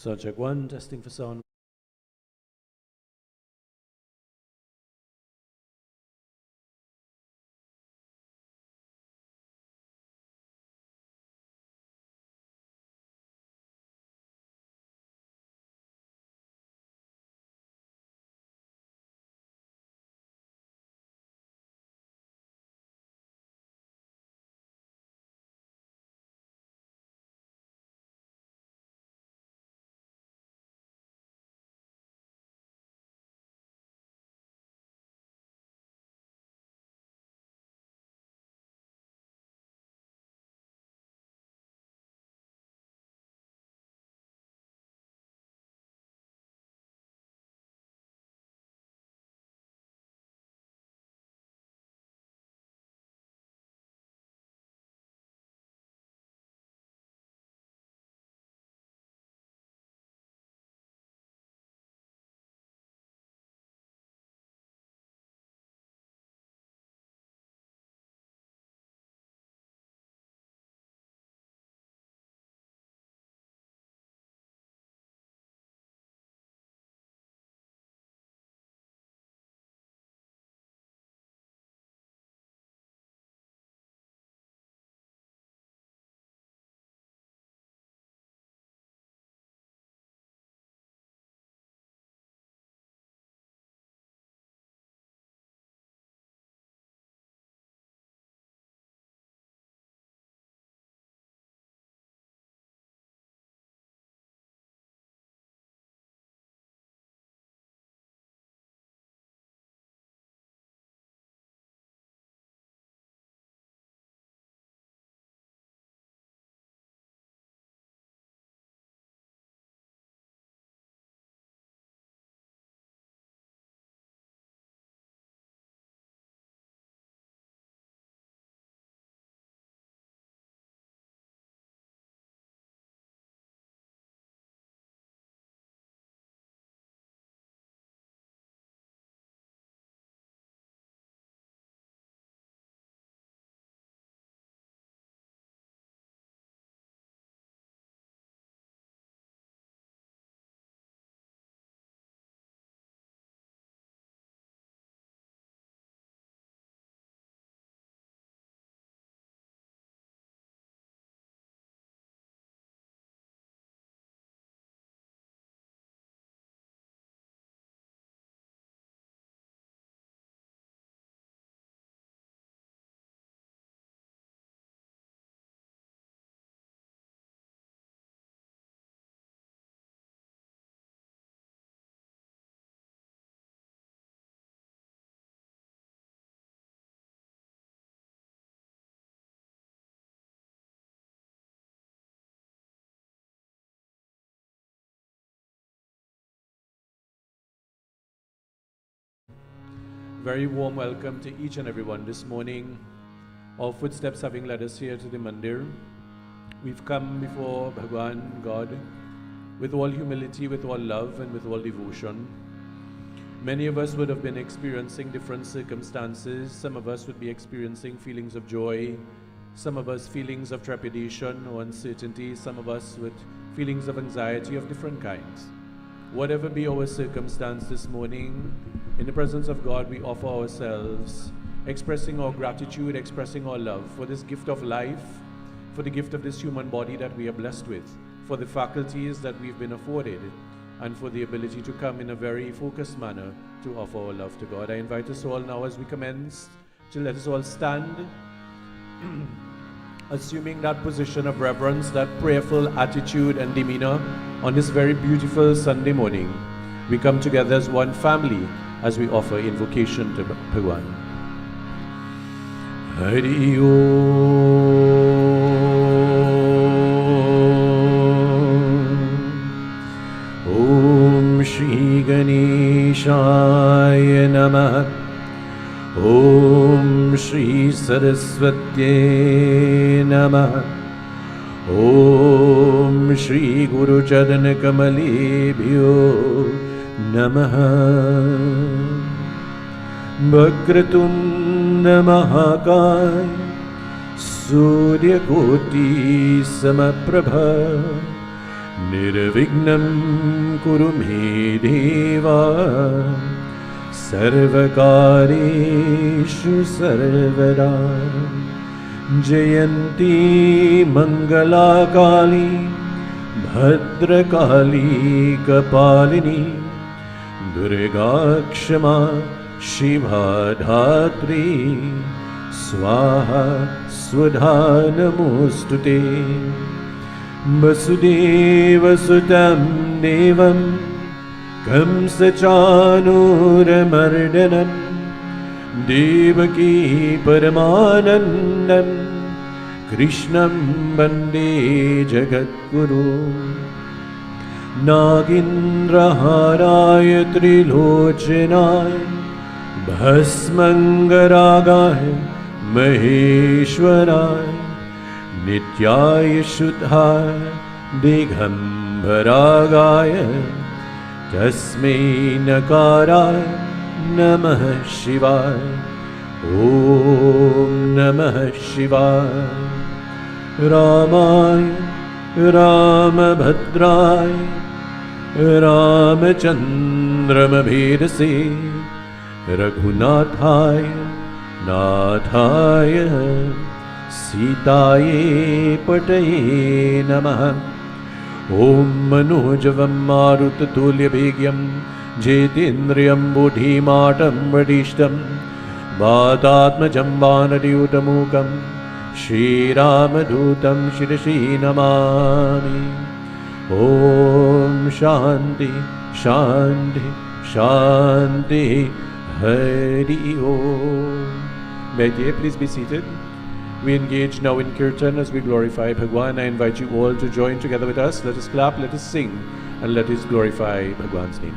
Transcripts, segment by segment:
So check one, testing for sound. Very warm welcome to each and everyone this morning. Our footsteps having led us here to the Mandir. We've come before Bhagwan, God, with all humility, with all love, and with all devotion. Many of us would have been experiencing different circumstances. Some of us would be experiencing feelings of joy. Some of us feelings of trepidation or uncertainty. Some of us with feelings of anxiety of different kinds. Whatever be our circumstance this morning, in the presence of God, we offer ourselves, expressing our gratitude, expressing our love for this gift of life, for the gift of this human body that we are blessed with, for the faculties that we've been afforded, and for the ability to come in a very focused manner to offer our love to God. I invite us all now as we commence to let us all stand, assuming that position of reverence, that prayerful attitude and demeanor on this very beautiful Sunday morning. We come together as one family as we offer invocation to Bhagwan. Hari Om. Om Shri Ganeshaya Namah. Om Shri Saraswatye Namah. Om Shri Guru Charan Kamalebhyo Namaha. Vakratunda Mahakaya Surya Koti Samaprabha निर्विघ्नं कुरु मे देव सर्वकार्येषु सर्वदा जयन्ती मङ्गलाकाली भद्रकाली कपालिनी दुर्गा क्षमा शिवा धात्री स्वाहा स्वधा नमोऽस्तुते वसुदेवसुतं देवं कंसचाणूरमर्दनं देवकी परमानन्दं कृष्णं वन्दे जगद्गुरु नागेन्द्रहाराय त्रिलोचनाय भस्मङ्गरागाय महेश्वराय नित्याय शुद्धाय दिगम्बरागाय तस्मै नकाराय नमः शिवाय ॐ नमः शिवाय रामाय रामभद्राय रामचन्द्रमभेदसे रघुनाथाय नाथाय सीताये पटये नमः ॐ मनोजवं मारुततुल्यवेगं जेतेन्द्रियं बुद्धिमानं वरिष्ठं वातात्मजं वानरयूतमूकं श्रीरामदूतं शिरसि नमामि ॐ शान्ति शान्ति शान्ति हरि ओम. Meditate, please be seated. We engage now in Kirtan as we glorify Bhagwan. I invite you all to join together with us. Let us clap, let us sing, and let us glorify Bhagwan's name.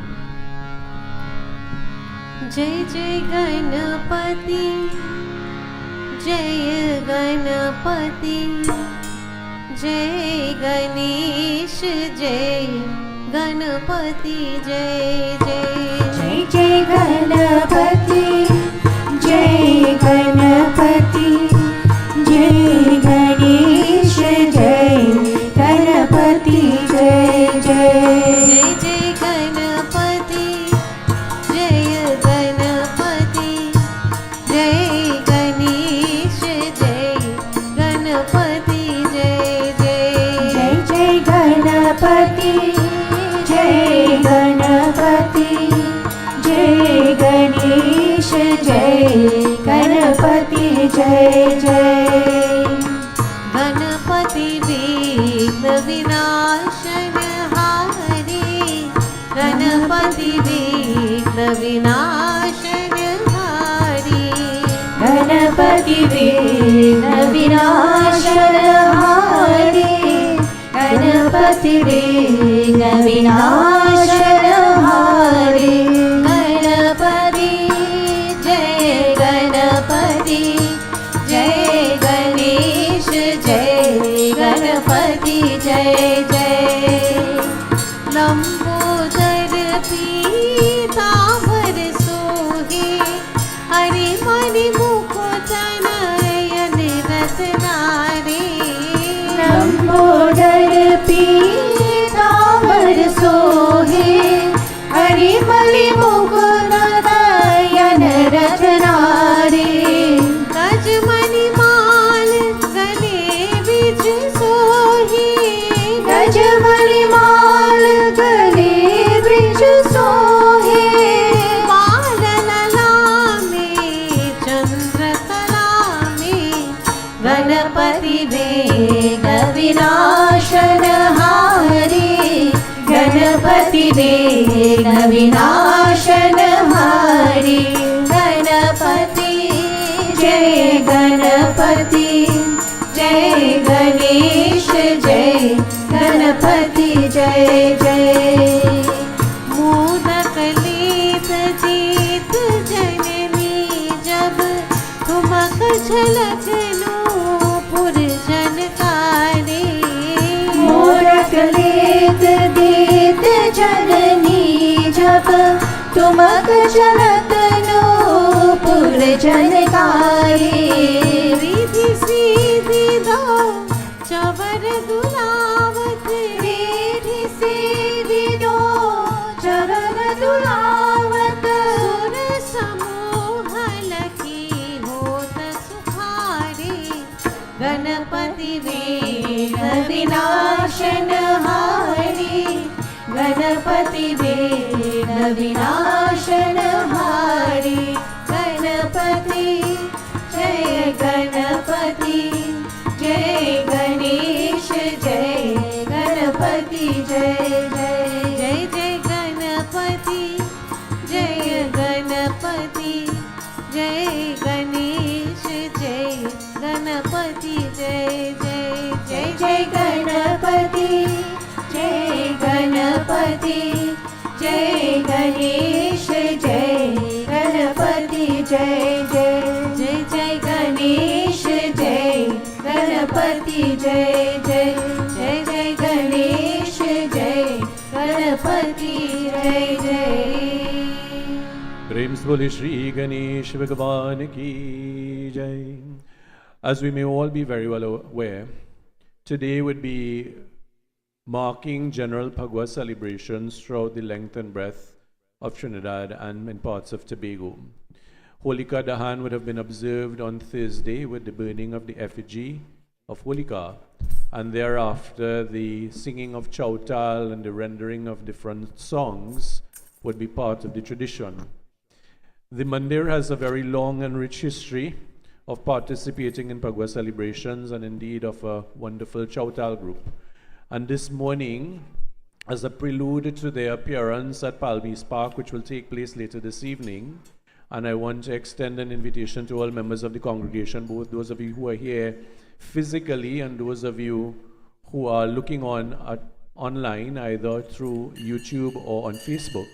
जय जय गणपति जय गणपति जय गणेश जय गणपति जय जय जय जय गणपति जय गणपति जय गणेश जय गणपति जय जय जय जय गणपति जय गणपति जय गणेश जय गणपति जय जय जय जय गणपति जय गणपति जय गणेश जय गणपति जय जय गणपति विघ्न विनाशन हारी गणपति विघ्न विनाशन हारी गणपति विघ्न विनाशन हारी गणपति विघ्न विनाशन हारी गणपति जय गणपति जय गणेश जय गणपति जय जय लंबोदर पीतांबर सोहे हरि मणि मुकुट नयन रत्नारे लंबोदर पीतांबर सोहे हरि मणि मुकुट नयन रत्नारे गजमणि माल गले बिच सोहे गजमणि माल गले ब्रिज सोहे बाल लला में चंद्रकला में गणपति विघ्न विनाशन हारी गणपति विघ्न विनाशन हारी गणपति जय गणपति जय गणेश जय गणपति जय जय मोदक लेत जीत जननी जब ठुमक झलक नूपुर झनकारे मोरक लेत दीत जननी जब तुमक झलक नूपुर झनकारे रिधि सीधि दो चवर दुलावत रिधि गणपति विघ्न विनाशनहारी गणपति विघ्न विनाशनहारी गणपति जय गणपति जय गणेश जय गणपति जय जय जय जय गणपति जय गणपति जय गणेश जय गणपति जय जय जय जय गणपति जय गणपति जय गणेश जय गणपति जय जय जय जय गणेश जय गणपति जय जय जय जय गणेश जय गणपति जय जय प्रेम से बोले श्री गणेश भगवान की जय. As we may all be very well aware, today would be marking general Phagwa celebrations throughout the length and breadth of Trinidad and in parts of Tobago. Holika Dahan would have been observed on Thursday with the burning of the effigy of Holika, and thereafter the singing of Chautal and the rendering of different songs would be part of the tradition. The Mandir has a very long and rich history of participating in Phagwa celebrations and indeed of a wonderful Chautal group. And this morning, as a prelude to their appearance at Palmy's Park, which will take place later this evening, and I want to extend an invitation to all members of the congregation, both those of you who are here physically and those of you who are looking online, either through YouTube or on Facebook,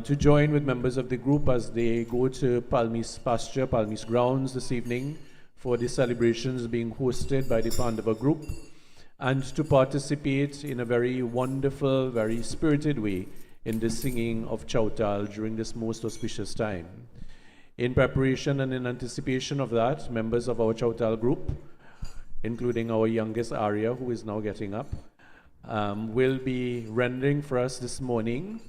to join with members of the group as they go to Palmy's pasture, Palmy's grounds this evening for the celebrations being hosted by the Pandava group, and to participate in a very wonderful, very spirited way in the singing of Chautal during this most auspicious time. In preparation and in anticipation of that, members of our Chautal group, including our youngest Arya, who is now getting up, will be rendering for us this morning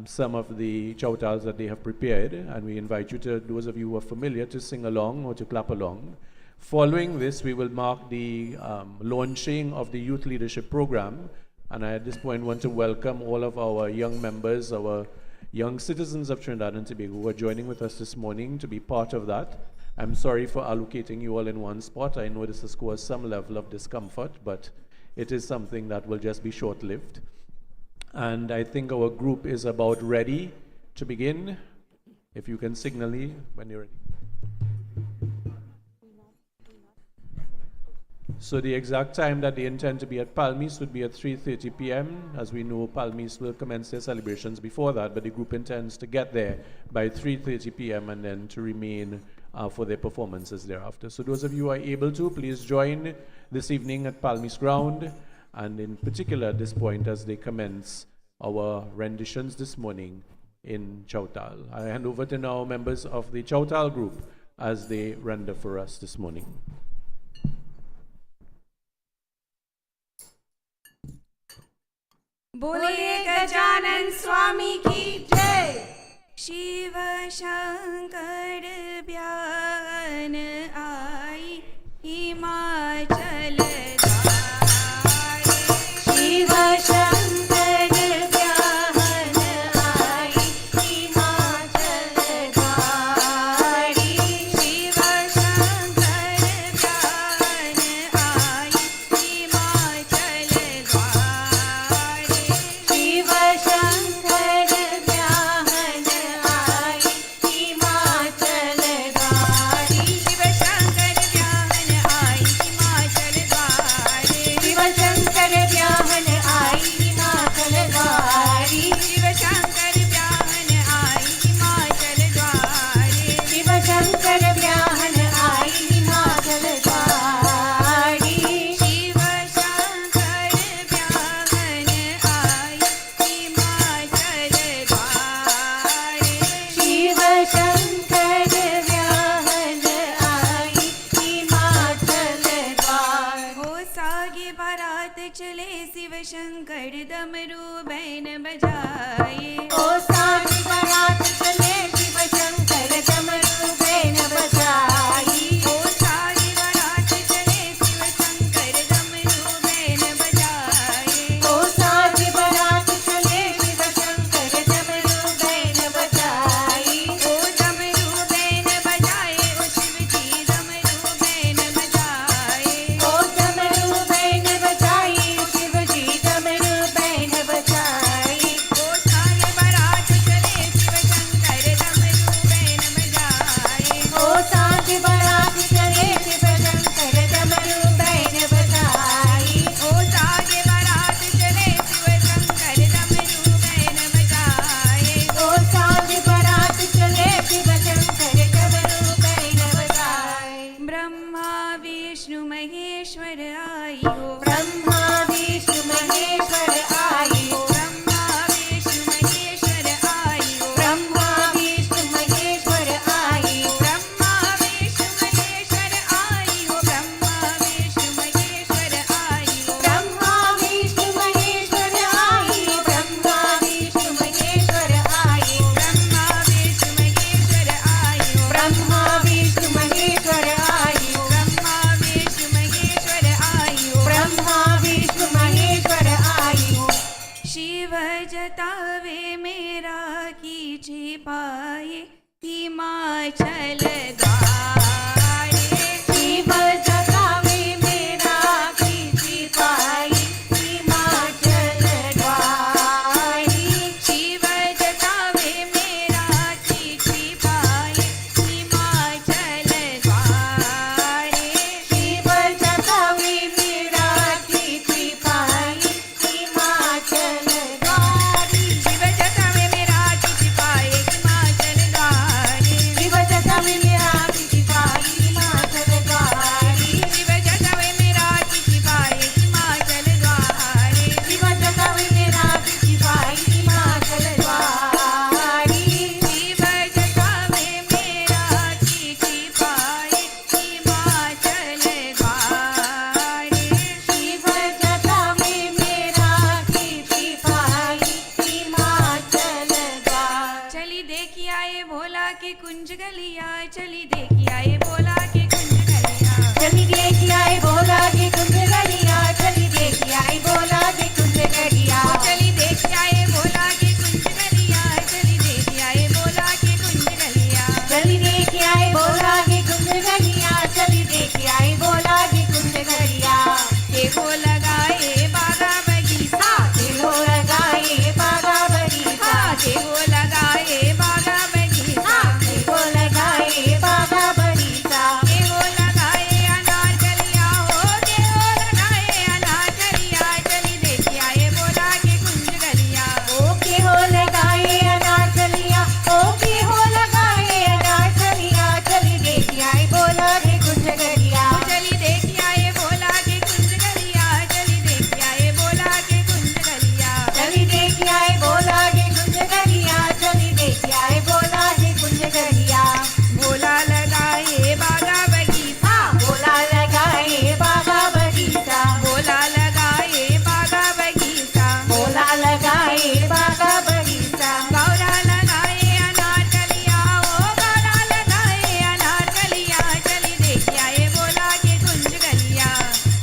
some of the Chautals that they have prepared, and we invite you, to those of you who are familiar, to sing along or to clap along. Following this, we will mark the launching of the Youth Leadership Program, and I at this point want to welcome all of our young members, our young citizens of Trinidad and Tobago who are joining with us this morning to be part of that. I'm sorry for allocating you all in one spot. I know this has caused some level of discomfort, but it is something that will just be short-lived. And I think our group is about ready to begin. If you can signal me when you're ready. So the exact time that they intend to be at Palmy's would be at 3:30 p.m. As we know, Palmy's will commence their celebrations before that, but the group intends to get there by 3:30 p.m. and then to remain for their performances thereafter. So those of you who are able to, please join this evening at Palmy's ground, and in particular at this point as they commence our renditions this morning in Chautal. I hand over to now members of the Chautal group as they render for us this morning. बोलिए गजानन स्वामी की जय. शिव शंकर ब्यान आई हिमाचल धारे. शिव शंकर ब्याहन आई हिमाचल धारी. शिव शंकर ब्यान आई हिमाचल धारे. शिव शंकर ब्याहन आई हिमाचल धारी. शिव शंकर ब्याहन आई हिमाचल धारे. शिव शंकर ब्याहन आई हिमाचल धारी. शिव शंकर ब्याहन आई हिमाचल द्वारे. शिव शंकर ब्याहन आई हिमाचल धारी. शिव शंकर ब्याहन आई हिमाचल द्वारे. शिव शंकर ब्याहन आई हिमाचल धारी. हो सागी बारात चले शिव शंकर डमरू बैन बजाए. ओ सारी बारात चले शिव शंकर डमरू बैन बजाई. हो सागी बारात चले महेश्वर आई हो, ब्रह्मा विष्णु महेश्वर आई हो, ब्रह्मा विष्णु महेश्वर आई हो, ब्रह्मा विष्णु महेश्वर आई हो, ब्रह्मा विष्णु महेश्वर आई हो, ब्रह्मा विष्णु महेश्वर आई हो, ब्रह्मा विष्णु महेश्वर आई हो, ब्रह्मा विष्णु महेश्वर आई हो, ब्रह्मा विष्णु महेश्वर आई हो, ब्रह्मा विष्णु महेश्वर आई हो, ब्रह्मा विष्णु महेश्वर आई हो, ब्रह्मा विष्णु महेश्वर आई हो। शिव जतावे मेरा कीजे पाए हिमाचल द्वारे, शिव जगावे मेरा कीची पाई हिमाचल द्वारी, शिव जतावे मेरा कीजे पाए हिमाचल द्वारे, शिव जगावे मेरा कीची पाई हिमाचल द्वारी, शिव जतावे मेरा कीजे पाए हिमाचल द्वारे, शिव जगावे मेरा कीची पाई हिमाचल द्वारी, शिव जतावे मेरा कीजे पाए हिमाचल द्वारे, शिव जगावे मेरा कीची पाई हिमाचल द्वारी, शिव जतावे मेरा कीजे पाए हिमाचल द्वारे। शिव जगावे मेरा कीची पाई हिमाचल द्वारी। चली देखी आए भोला के कुंज गलिया, चली देखी आए भोला के कुंज गलिया, चली देखी आए भोला के कुंज गलिया, चली देखी आए भोला के कुंज गलिया, चली देखी आए भोला के कुंज गलिया, चली देखी आए भोला के कुंज गलिया, चली देखी आए भोला के कुंज गलिया, चली देखी आए भोला के कुंज गलिया, के हो लगाए बागा बगीचा, के हो लगाए बागा बगीचा, के हो लगाए बागा बगीचा, के हो लगाए बागा बगीचा, के हो लगाए अनार कलिया हो, के हो लगाए अनार कलिया, चली देखी आए भोला के कुंज गलिया, ओ के हो लगाए अनार कलिया, ओ के हो लगाए अनार कलिया, चली देखी आए भोला के कुंज गलिया, चली देखी आए भोला के कुंज गलिया, चली देखी आए भोला के कुंज गलिया, चली देखी आए भोला के कुंज गलिया, चली देखी आए भोला के कुंज गलिया, भोला लगाए बागा बगीचा, भोला लगाए बागा बगीचा, भोला लगाए बागा बगीचा, भोला लगाए बागा बगीचा, गौरा लगाए अनार कलिया, ओ गौरा लगाए अनार कलिया, चली देखी आए भोला के कुंज गलिया,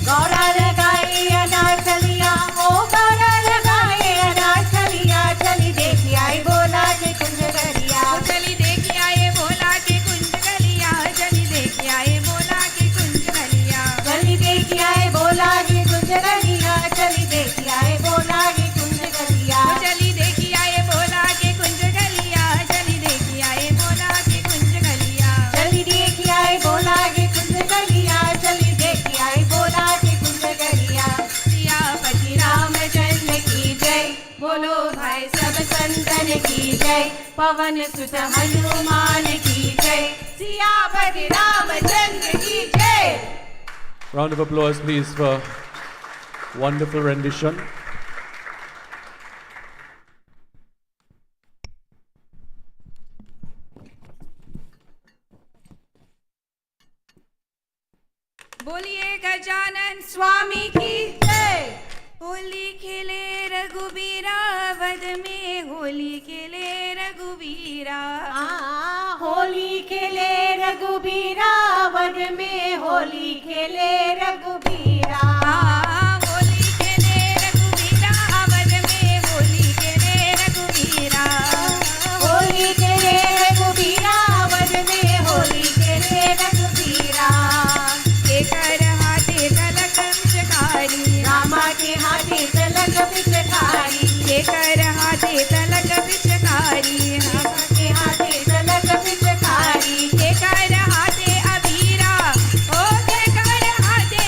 गौरा लगाए अनार कलिया, ओ गौरा लगाए अनार कलिया, चली देखी आए भोला के कुंज गलिया, चली देखी आए भोला के कुंज गलिया, चली देखी आए भोला के कुंज गलिया, चली देखी आए भोला के कुंज गलिया, चली देखी आए भोला के कुंज गलिया, चली देखी आए भोला के कुंज गलिया, चली देखी आए भोला के कुंज गलिया, चली देखी आए भोला के कुंज गलिया, चली देखी आए भोला के कुंज गलिया, सियापति रामचंद्र की जय, बोलो भाई सब संतन की जय, पवन सुत हनुमान की जय, सियापति रामचंद्र की जय। Round of applause, please, for wonderful rendition. बोलिए गजानन स्वामी की जय। होली खेले रघुबीरा, वध में होली खेले रघुबीरा, होली खेले रघुबीरा, वन में होली खेले रघुबीरा, होली खेले रघुबीरा, वध में होली खेले रघुबीरा, होली खेले रघुबीरा, वन में होली खेले रघुबीरा, के कर हाथे तलक पिचकारी, रामा के हाथे तलक पिचकारी, के कर हाथे तलक पिचकारी, रामा के हाथे तलक पिचकारी, के कर हाथे अबीरा, ओ के कर हाथे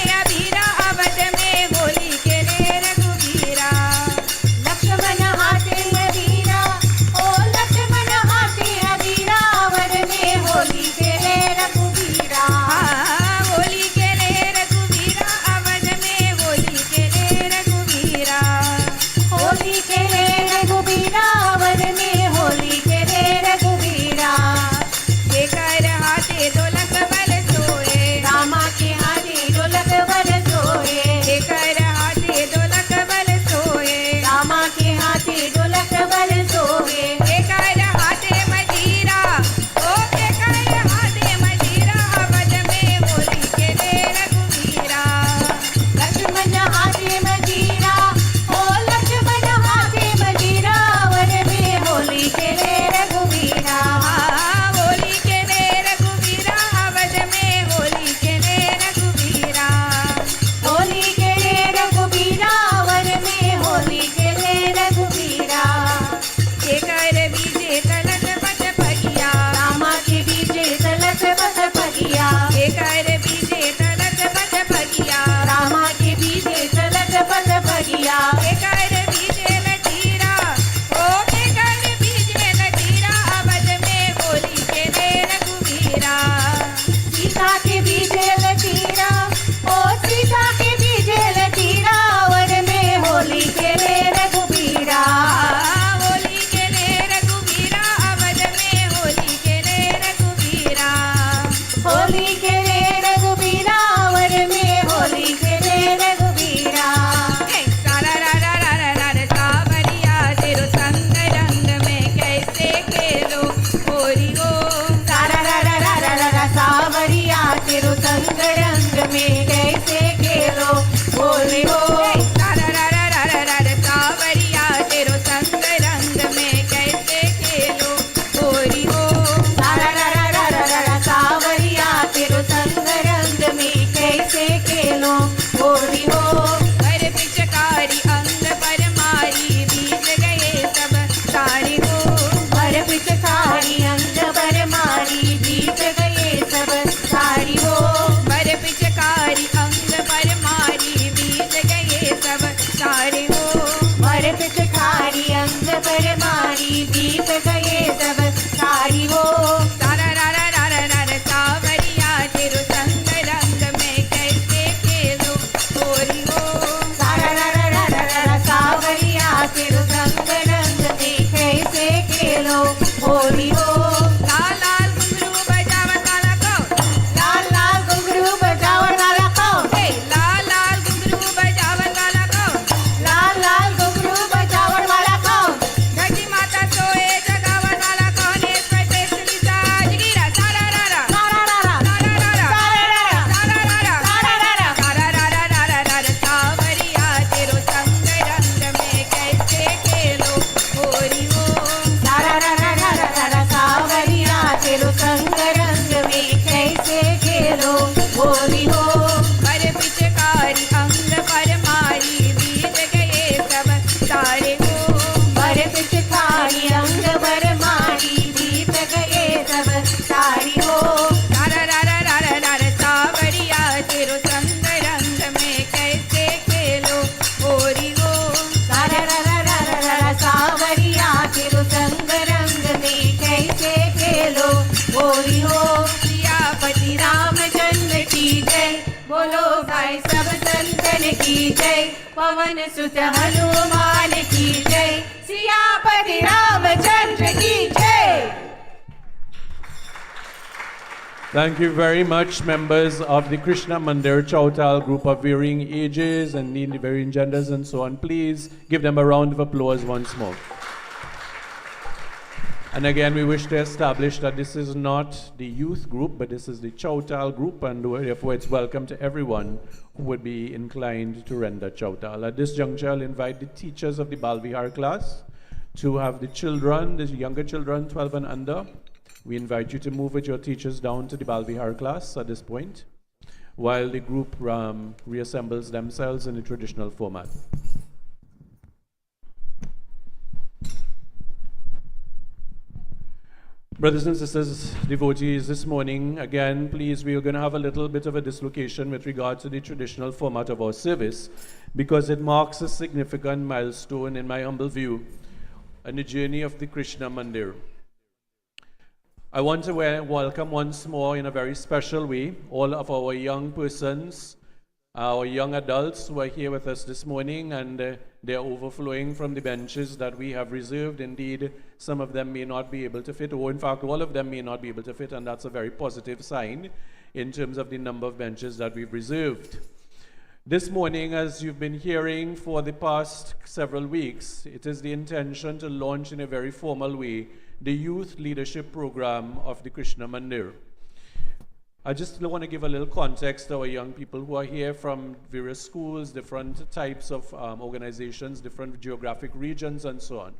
नंदन की जय, पवन सुत हनुमान की जय, सियापति रामचंद्र की जय। Thank you very much, members of the Krishna Mandir Chautal group of varying ages and varying genders and so on. Please give them a round of applause once more. And again, we wish to establish that this is not the youth group, but this is the Chautal group, and therefore it's welcome to everyone who would be inclined to render Chautal. At this juncture, I'll invite the teachers of the Balvihar class to have the children, the younger children, 12 and under. We invite you to move with your teachers down to the Balvihar class at this point, while the group reassembles themselves in the traditional format. Brothers and sisters, devotees, this morning, again, please, we are going to have a little bit of a dislocation with regard to the traditional format of our service, because it marks a significant milestone, in my humble view, in the journey of the Krishna Mandir. I want to welcome once more, in a very special way, all of our young persons, our young adults who are here with us this morning, and they are overflowing from the benches that we have reserved. Indeed, some of them may not be able to fit, or in fact, all of them may not be able to fit, and that's a very positive sign in terms of the number of benches that we've reserved. This morning, as you've been hearing for the past several weeks, it is the intention to launch in a very formal way the youth leadership program of the Krishna Mandir. I just want to give a little context to our young people who are here from various schools, different types of organizations, different geographic regions, and so on.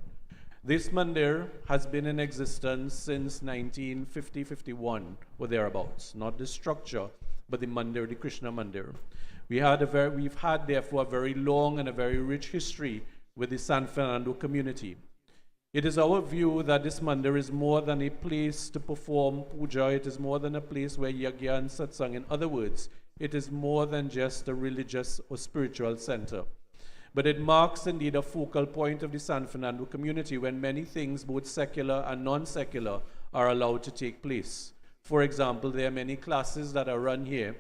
This Mandir has been in existence since 1950-51 or thereabouts. Not the structure, but the Mandir, the Krishna Mandir. We've had therefore a very long and a very rich history with the San Fernando community. It is our view that this mandir is more than a place to perform puja. It is more than a place where yagya and satsang. In other words, it is more than just a religious or spiritual center. But it marks indeed a focal point of the San Fernando community when many things, both secular and non-secular, are allowed to take place. For example, there are many classes that are run here,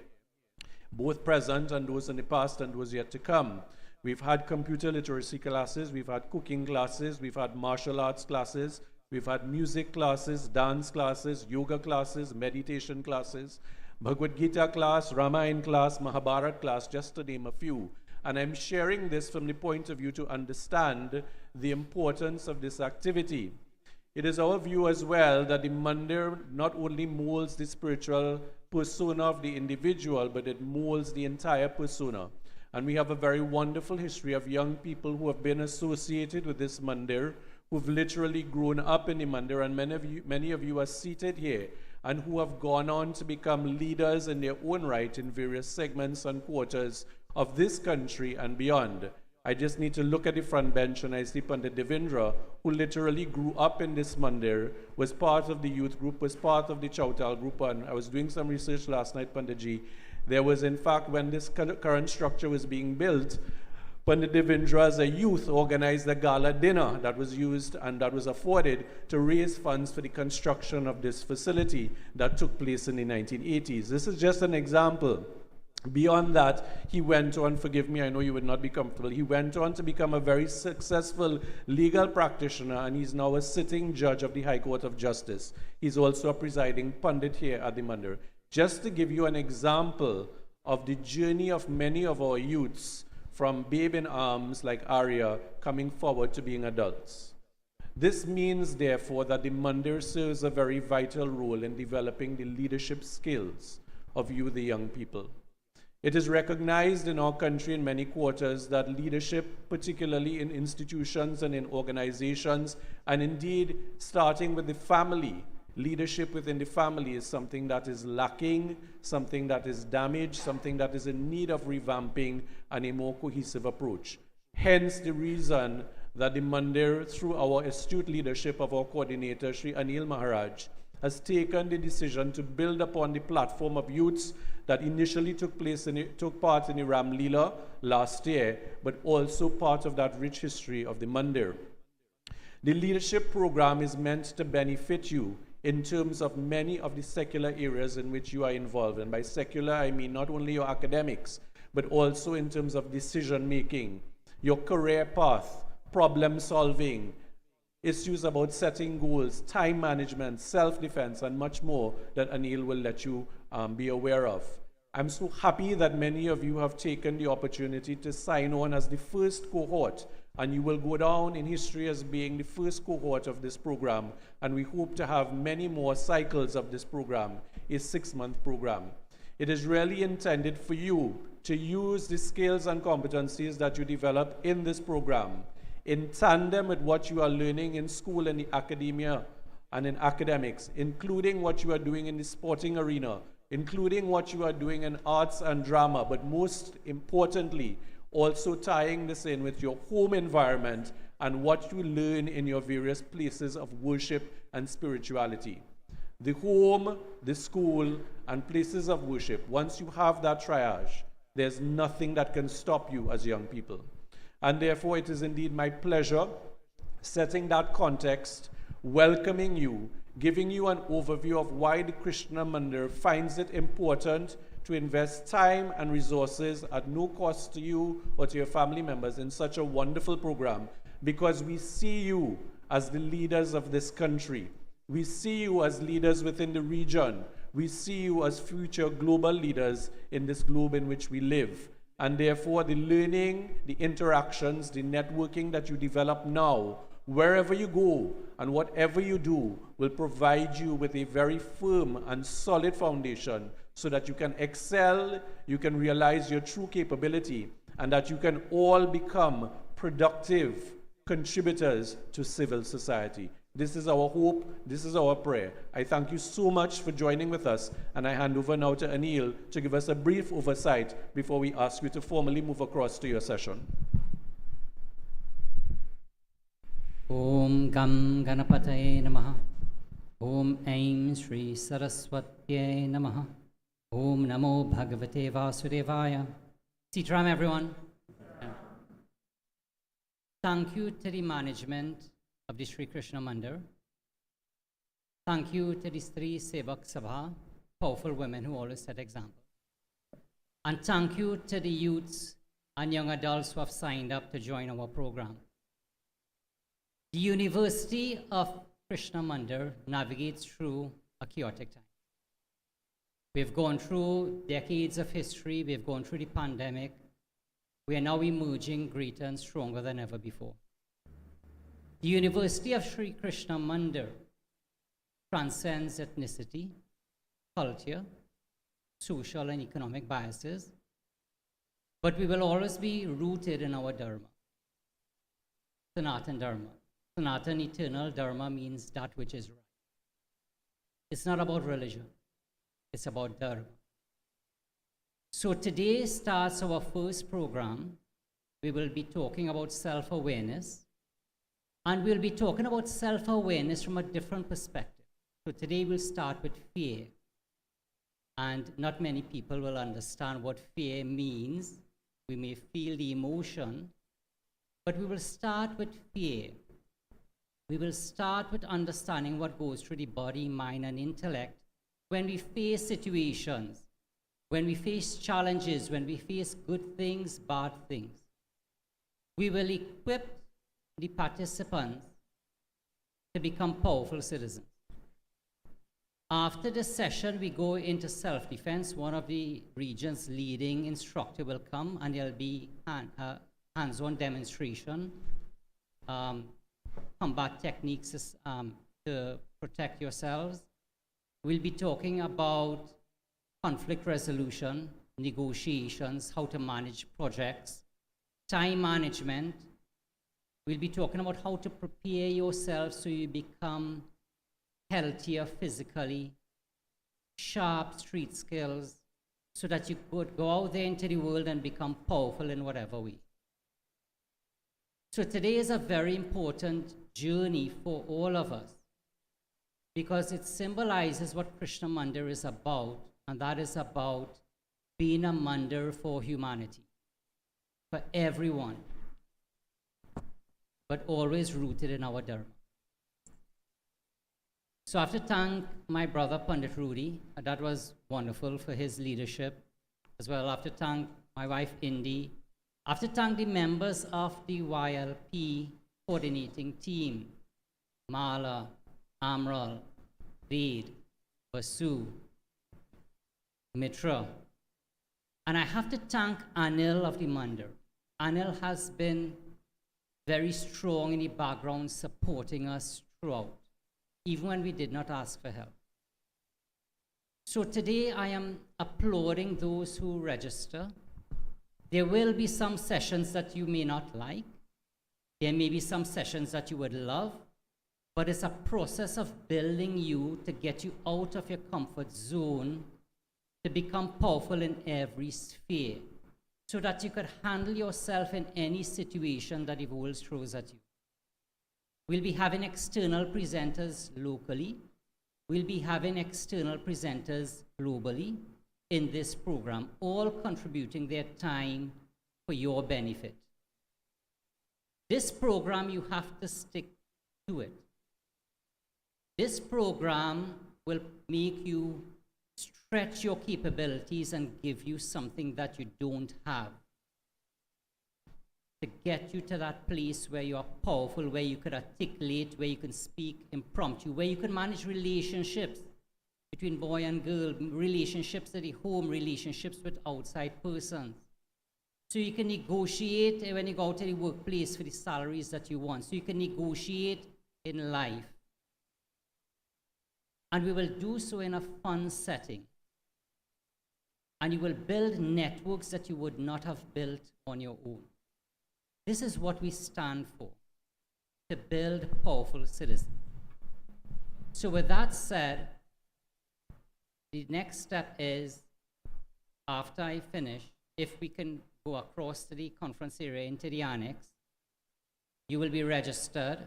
both present and those in the past and those yet to come. We've had computer literacy classes, we've had cooking classes, we've had martial arts classes, we've had music classes, dance classes, yoga classes, meditation classes, Bhagavad Gita class, Ramayana class, Mahabharata class, just to name a few. And I'm sharing this from the point of view to understand the importance of this activity. It is our view as well that the mandir not only molds the spiritual persona of the individual, but it molds the entire persona. And we have a very wonderful history of young people who have been associated with this mandir, who've literally grown up in the mandir, and many of you are seated here, and who have gone on to become leaders in their own right in various segments and quarters of this country and beyond. I just need to look at the front bench and I see Pandit Devendra, who literally grew up in this mandir, was part of the youth group, was part of the Chautal group, and I was doing some research last night, Panditji. There was, in fact, when this current structure was being built, Pandit Devendra, as a youth, organized a gala dinner that was used and that was afforded to raise funds for the construction of this facility that took place in the 1980s. This is just an example. Beyond that, he went on, forgive me, I know you would not be comfortable, he went on to become a very successful legal practitioner, and he's now a sitting judge of the High Court of Justice. He's also a presiding Pandit here at the Mandir. Just to give you an example of the journey of many of our youths from babe in arms like Arya coming forward to being adults. This means, therefore, that the Mandir serves a very vital role in developing the leadership skills of you, the young people. It is recognized in our country in many quarters that leadership, particularly in institutions and in organizations, and indeed starting with the family, leadership within the family is something that is lacking, something that is damaged, something that is in need of revamping and a more cohesive approach. Hence the reason that the Mandir, through our astute leadership of our coordinator, Sri Anil Maharaj, has taken the decision to build upon the platform of youths that initially took part in the Ram Leela last year, but also part of that rich history of the Mandir. The leadership program is meant to benefit you in terms of many of the secular areas in which you are involved. And by secular, I mean not only your academics, but also in terms of decision making, your career path, problem solving, issues about setting goals, time management, self-defense, and much more that Anil will let you be aware of. I'm so happy that many of you have taken the opportunity to sign on as the first cohort, and you will go down in history as being the first cohort of this program, and we hope to have many more cycles of this program, a 6-month program. It is really intended for you to use the skills and competencies that you develop in this program in tandem with what you are learning in school and in academia and in academics, including what you are doing in the sporting arena, including what you are doing in arts and drama, but most importantly, also tying this in with your home environment and what you learn in your various places of worship and spirituality. The home, the school, and places of worship, once you have that triage, there's nothing that can stop you as young people. And therefore, it is indeed my pleasure, setting that context, welcoming you, giving you an overview of why the Krishna Mandir finds it important to invest time and resources at no cost to you or to your family members in such a wonderful program, because we see you as the leaders of this country. We see you as leaders within the region. We see you as future global leaders in this globe in which we live. And therefore, the learning, the interactions, the networking that you develop now, wherever you go and whatever you do, will provide you with a very firm and solid foundation so that you can excel, you can realize your true capability, and that you can all become productive contributors to civil society. This is our hope. This is our prayer. I thank you so much for joining with us, and I hand over now to Anil to give us a brief oversight before we ask you to formally move across to your session. Om Gam Ganapataye Namaha. Om Aim Shri Saraswatye Namaha. Om Namo Bhagavate Vasudevaya. Sitaram, everyone. Thank you to the management of the Sri Krishna Mandir. Thank you to the Stri Sevak Sabha, powerful women who always set example. And thank you to the youths and young adults who have signed up to join our program. The University of Krishna Mandir navigates through a chaotic time. We've gone through decades of history, we've gone through the pandemic. We are now emerging greater and stronger than ever before. The University of Sri Krishna Mandir transcends ethnicity, culture, social and economic biases, but we will always be rooted in our Dharma, Sanatan Dharma. Sanatan, eternal Dharma, means that which is right. It's not about religion, it's about Dharma. So today starts our first program. We will be talking about self-awareness. And we'll be talking about self-awareness from a different perspective. So today we'll start with fear. And not many people will understand what fear means. We may feel the emotion, but we will start with fear. We will start with understanding what goes through the body, mind, and intellect when we face situations, when we face challenges, when we face good things, bad things. We will equip the participants to become powerful citizens. After this session, we go into self-defense. One of the region's leading instructor will come, and there'll be hands-on demonstration, combat techniques to protect yourselves. We'll be talking about conflict resolution, negotiations, how to manage projects, time management. We'll be talking about how to prepare yourself so you become healthier physically, sharp street skills, so that you could go out there into the world and become powerful in whatever way. So today is a very important journey for all of us, because it symbolizes what Krishna Mandir is about, and that is about being a mandir for humanity, for everyone, but always rooted in our Dharma. So I have to thank my brother Pandit Rudy. That was wonderful for his leadership. As well, I have to thank my wife Indy. I have to thank the members of the YLP coordinating team, Mala, Amral, Ved, Basu, Mitra. And I have to thank Anil of the Mandir. Anil has been very strong in the background, supporting us throughout, even when we did not ask for help. So today I am applauding those who register. There will be some sessions that you may not like. There may be some sessions that you would love, but it's a process of building you to get you out of your comfort zone to become powerful in every sphere so that you could handle yourself in any situation that the world throws at you. We'll be having external presenters locally. We'll be having external presenters globally in this program, all contributing their time for your benefit. This program, you have to stick to it. This program will make you stretch your capabilities and give you something that you don't have, to get you to that place where you are powerful, where you could articulate, where you can speak impromptu, where you can manage relationships between boy and girl, relationships at the home, relationships with outside persons. So you can negotiate when you go out to the workplace for the salaries that you want. So you can negotiate in life. And we will do so in a fun setting. And you will build networks that you would not have built on your own. This is what we stand for, to build powerful citizens. So with that said, the next step is, after I finish, if we can go across to the conference area into the annex, you will be registered,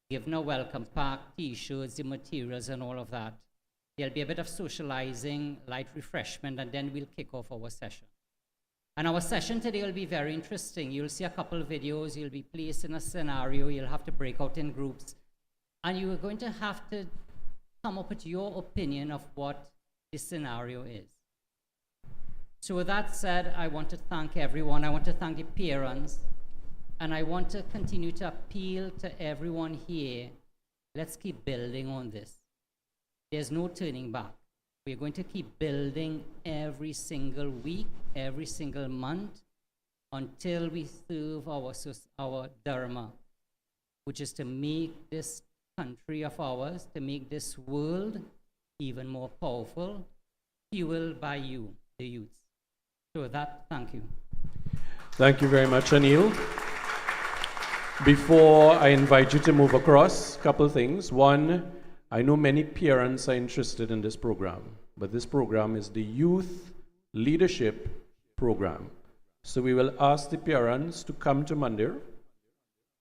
given a welcome pack, t-shirts, the materials and all of that. There'll be a bit of socializing, light refreshment, and then we'll kick off our session. And our session today will be very interesting. You'll see a couple of videos, you'll be placed in a scenario, you'll have to break out in groups, and you are going to have to come up with your opinion of what this scenario is. So with that said, I want to thank everyone. I want to thank the parents, and I want to continue to appeal to everyone here. Let's keep building on this. There's no turning back. We're going to keep building every single week, every single month, until we serve our dharma, which is to make this country of ours, to make this world even more powerful, fueled by you, the youth. So with that, thank you. Thank you very much, Anil. Before I invite you to move across, a couple of things. One, I know many parents are interested in this program, but this program is the Youth Leadership Program. So we will ask the parents to come to Mandir,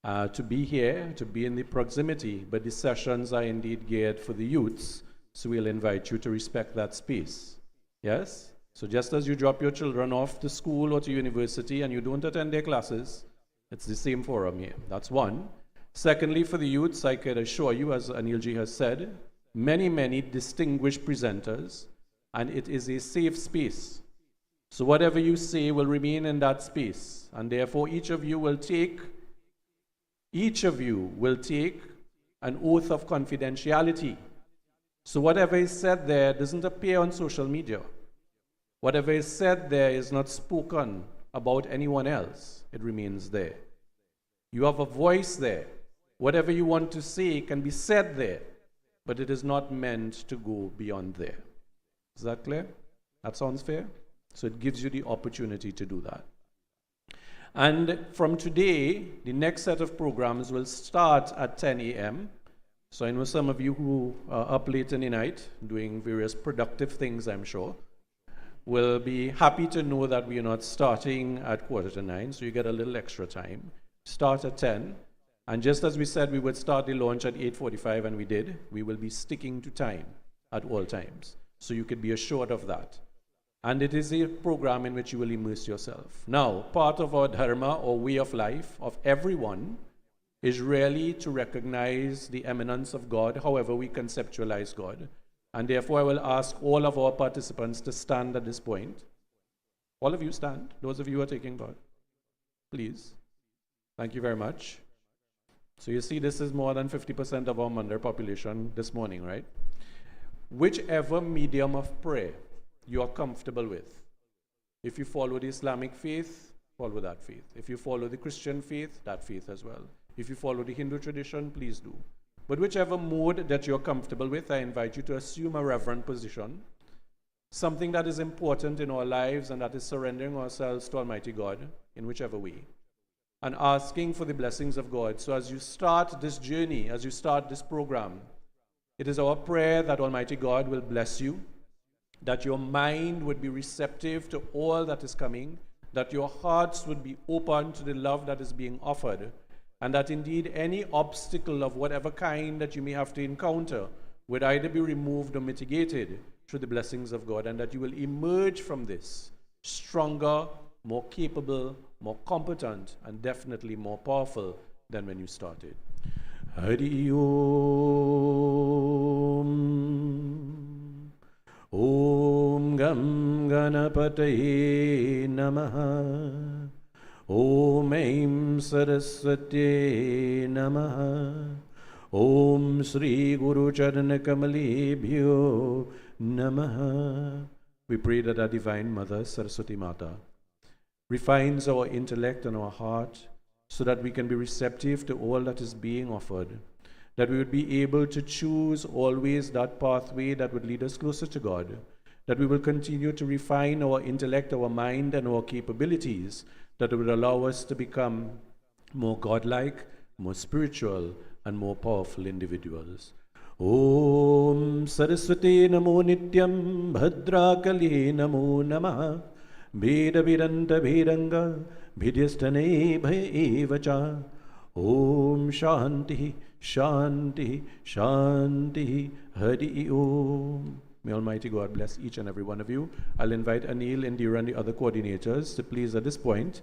to be here, to be in the proximity, but the sessions are indeed geared for the youths, so we'll invite you to respect that space. Yes? So just as you drop your children off to school or to university and you don't attend their classes, it's the same forum here. That's one. Secondly, for the youths, I can assure you, as Anilji has said, many distinguished presenters, and it is a safe space. So whatever you say will remain in that space, and therefore each of you will take an oath of confidentiality. So whatever is said there doesn't appear on social media. Whatever is said there is not spoken about anyone else. It remains there. You have a voice there. Whatever you want to say can be said there, but it is not meant to go beyond there. Is that clear? That sounds fair? So it gives you the opportunity to do that. And from today, the next set of programs will start at 10 a.m. So I know some of you who are up late in the night doing various productive things, I'm sure, will be happy to know that we are not starting at 8:45, so you get a little extra time. Start at 10. And just as we said we would start the launch at 8:45, and we did, we will be sticking to time at all times. So you could be assured of that. And it is a program in which you will immerse yourself. Now, part of our dharma or way of life of everyone is really to recognize the eminence of God, however we conceptualize God. And therefore, I will ask all of our participants to stand at this point. All of you stand. Those of you who are taking part, please. Thank you very much. So you see, this is more than 50% of our Mandir population this morning, right? Whichever medium of prayer you are comfortable with. If you follow the Islamic faith, follow that faith. If you follow the Christian faith, that faith as well. If you follow the Hindu tradition, please do. But whichever mode that you're comfortable with, I invite you to assume a reverent position. Something that is important in our lives, and that is surrendering ourselves to Almighty God in whichever way, and asking for the blessings of God. So as you start this journey, as you start this program, it is our prayer that Almighty God will bless you, that your mind would be receptive to all that is coming, that your hearts would be open to the love that is being offered, and that indeed any obstacle of whatever kind that you may have to encounter would either be removed or mitigated through the blessings of God, and that you will emerge from this stronger, more capable, more competent, and definitely more powerful than when you started. Hari Om. Om Gam Ganapataye Namaha. Om Aim Saraswati Namaha. Om Sri Guru Charana Kamalebhyo Namaha. We pray that our Divine Mother, Saraswati Mata, refines our intellect and our heart so that we can be receptive to all that is being offered, that we would be able to choose always that pathway that would lead us closer to God, that we will continue to refine our intellect, our mind, and our capabilities, that would allow us to become more godlike, more spiritual, and more powerful individuals. Om Saraswati Namo Nityam Bhadrakali Namo Namaha Bheda Viranta Bhiranga Bhidyastane Bhayevacha. Om Shanti Shanti Shanti Hari Om. May Almighty God bless each and every one of you. I'll invite Anil, Indira, and the other coordinators to please at this point.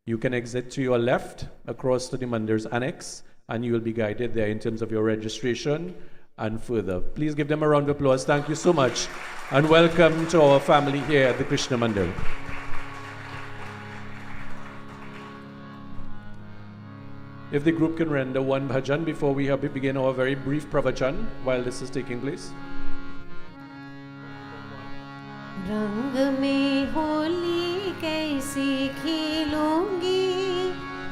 You can exit to your left across to the Mandir's annex, and you will be guided there in terms of your registration and further. Please give them a round of applause. Thank you so much, and welcome to our family here at the Krishna Mandir. If the group can render one bhajan before we begin our very brief pravachan while this is taking place. रंग में होली कैसे खेलूंगी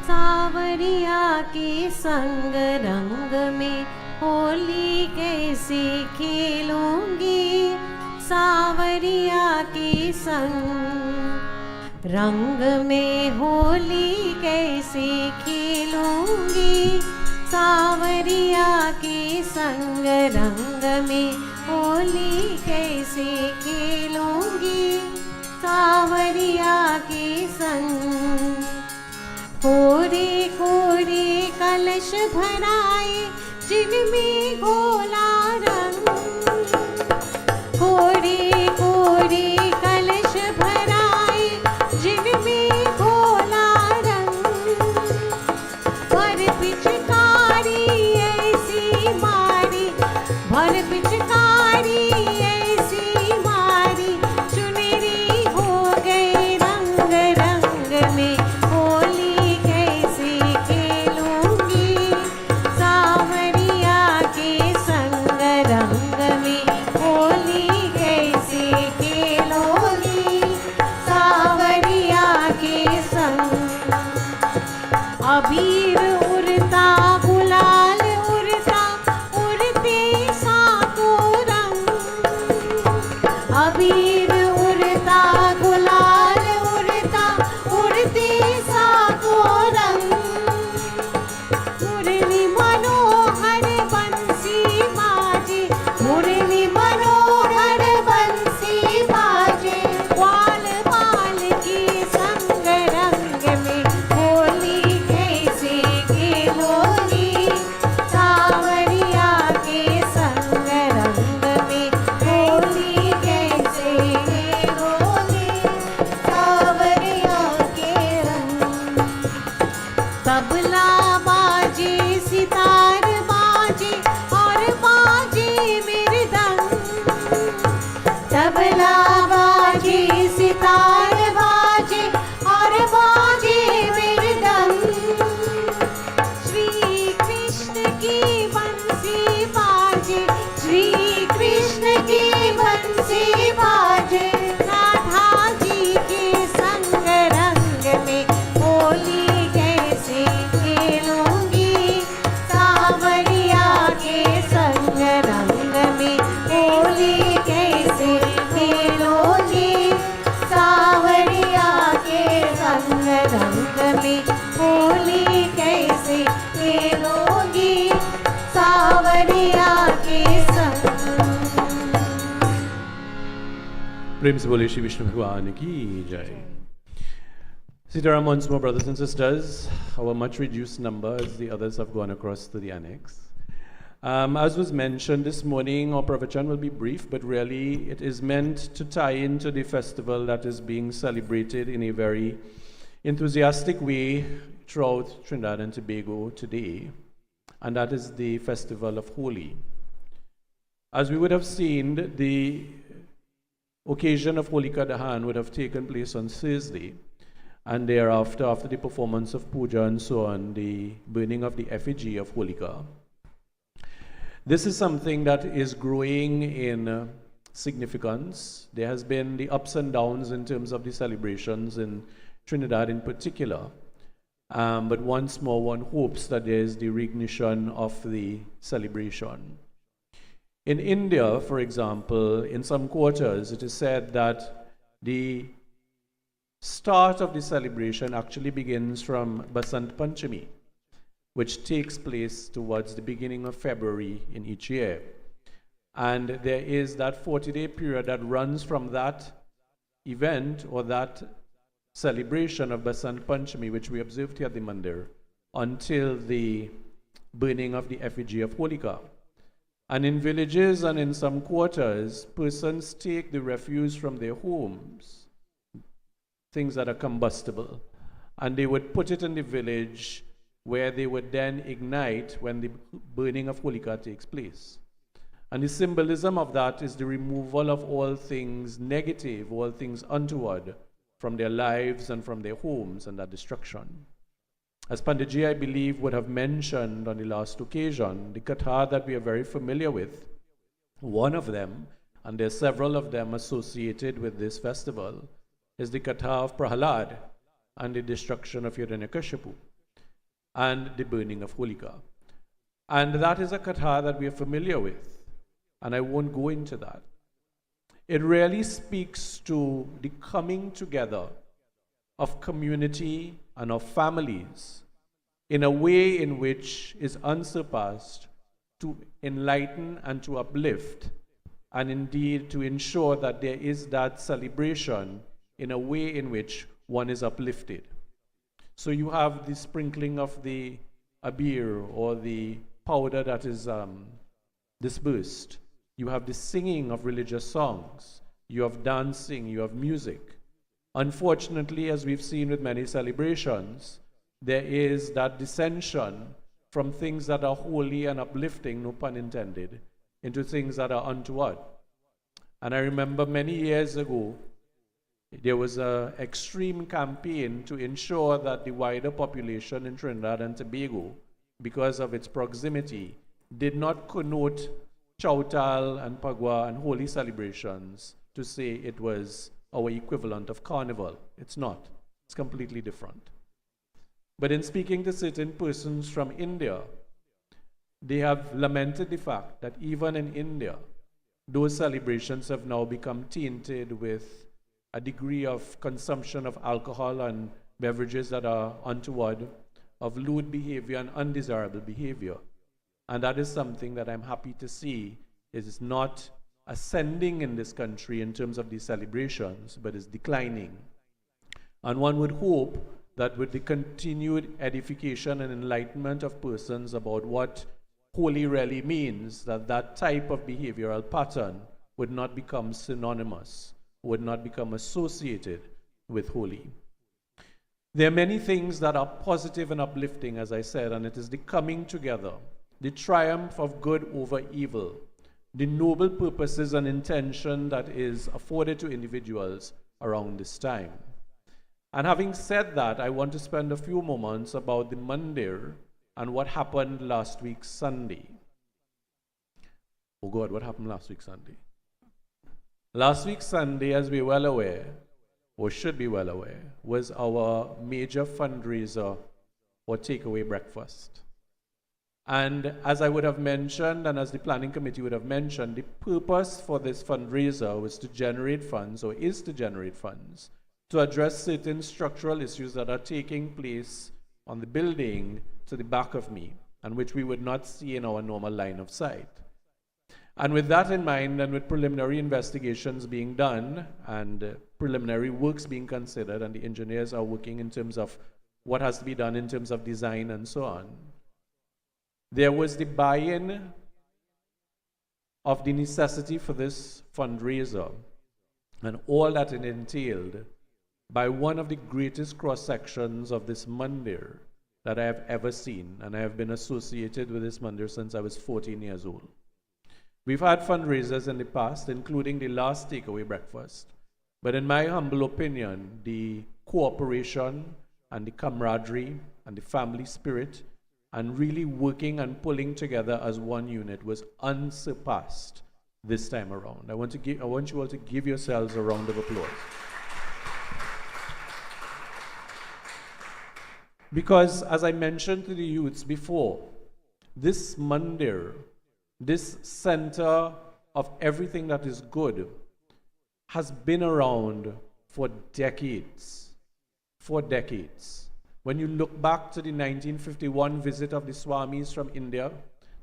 सावरिया के संग, रंग में होली कैसे खेलूंगी सावरिया के संग, रंग में होली कैसे खेलूंगी सावरिया के संग, रंग में होली कैसे खेलूंगी सावरिया के संग। कोरे कोरे कलश भराए जिनमें घोला रंग, कोरे कोरे कलश भराए जिनमें घोला रंग, भर पिचकारी ऐसी मारी, भर पिचकारी ऐसी मारी, चुनरी हो गई रंग, रंग में होली कैसे खेलूंगी सावरिया के संग, रंग में होली कैसे खेलूंगी सावरिया के संग। अबीर उड़ता गुलाल उड़ता उड़ते साको रंग, अबीर उड़ता गुलाल उड़ता उड़ते साको रंग, मुरली मनोहर बंसी बाजे, मुरली मनोहर बंसी बाजे, ग्वाल बाल के संग, रंग में होली कैसे खेलोगी सावरिया के संग, रंग में होली कैसे खेलोगी सावरिया के रंग। तबला बाजे सितार बाजे और बाजे मृदंग, तबला बाजे सितार बाजे संग में होली कैसे खेलोगी सावरिया के संग। प्रेम से बोले श्री विष्णु भगवान की जय। Sitaram once more, brothers and sisters. Our much reduced numbers, the others have gone across to the annex. As was mentioned this morning, our pravachan will be brief, but really it is meant to tie into the festival that is being celebrated in a very enthusiastic way throughout Trinidad and Tobago today, and that is the festival of Holi. As we would have seen, the occasion of Holika Dahan would have taken place on Thursday, and thereafter, after the performance of puja and so on, the burning of the effigy of Holika. This is something that is growing in significance. There has been the ups and downs in terms of the celebrations in Trinidad in particular. But once more, one hopes that there is the reignition of the celebration. In India, for example, in some quarters, it is said that the start of the celebration actually begins from Basant Panchami, which takes place towards the beginning of February in each year. And there is that 40-day period that runs from that event or that celebration of Basant Panchami, which we observed here at the Mandir, until the burning of the effigy of Holika. And in villages and in some quarters, persons take the refuse from their homes, things that are combustible, and they would put it in the village where they would then ignite when the burning of Holika takes place. And the symbolism of that is the removal of all things negative, all things untoward from their lives and from their homes, and that destruction. As Panditji, I believe, would have mentioned on the last occasion, the katha that we are very familiar with, one of them, and there are several of them associated with this festival, is the katha of Prahalad and the destruction of Hiranyakashipu and the burning of Holika. And that is a katha that we are familiar with, and I won't go into that. It really speaks to the coming together of community and of families in a way in which is unsurpassed to enlighten and to uplift, and indeed to ensure that there is that celebration in a way in which one is uplifted. So you have the sprinkling of the abir or the powder that is dispersed. You have the singing of religious songs. You have dancing, you have music. Unfortunately, as we've seen with many celebrations, there is that dissension from things that are holy and uplifting, no pun intended, into things that are untoward. And I remember many years ago, there was an extreme campaign to ensure that the wider population in Trinidad and Tobago, because of its proximity, did not connote Chautal and Pagua and holy celebrations to say it was our equivalent of carnival. It's not. It's completely different. But in speaking to certain persons from India, they have lamented the fact that even in India, those celebrations have now become tainted with a degree of consumption of alcohol and beverages that are untoward, of lewd behavior and undesirable behavior. And that is something that I'm happy to see is not ascending in this country in terms of these celebrations, but is declining. And one would hope that with the continued edification and enlightenment of persons about what holy really means, that that type of behavioral pattern would not become synonymous, would not become associated with holy. There are many things that are positive and uplifting, as I said, and it is the coming together, the triumph of good over evil, the noble purposes and intention that is afforded to individuals around this time. And having said that, I want to spend a few moments about the Mandir and what happened last week Sunday. Oh God, what happened last week Sunday? Last week Sunday, as we're well aware, or should be well aware, was our major fundraiser or takeaway breakfast. And as I would have mentioned, and as the planning committee would have mentioned, the purpose for this fundraiser was to generate funds, or is to generate funds, to address certain structural issues that are taking place on the building to the back of me, and which we would not see in our normal line of sight. And with that in mind, and with preliminary investigations being done, and preliminary works being considered, and the engineers are working in terms of what has to be done in terms of design and so on, there was the buy-in of the necessity for this fundraiser and all that it entailed by one of the greatest cross-sections of this mandir that I have ever seen, and I have been associated with this mandir since I was 14 years old. We've had fundraisers in the past, including the last takeaway breakfast, but in my humble opinion, the cooperation and the camaraderie and the family spirit and really working and pulling together as one unit was unsurpassed this time around. I want you all to give yourselves a round of applause. Because, as I mentioned to the youths before, this mandir, this center of everything that is good, has been around for decades. For decades. When you look back to the 1951 visit of the Swamis from India,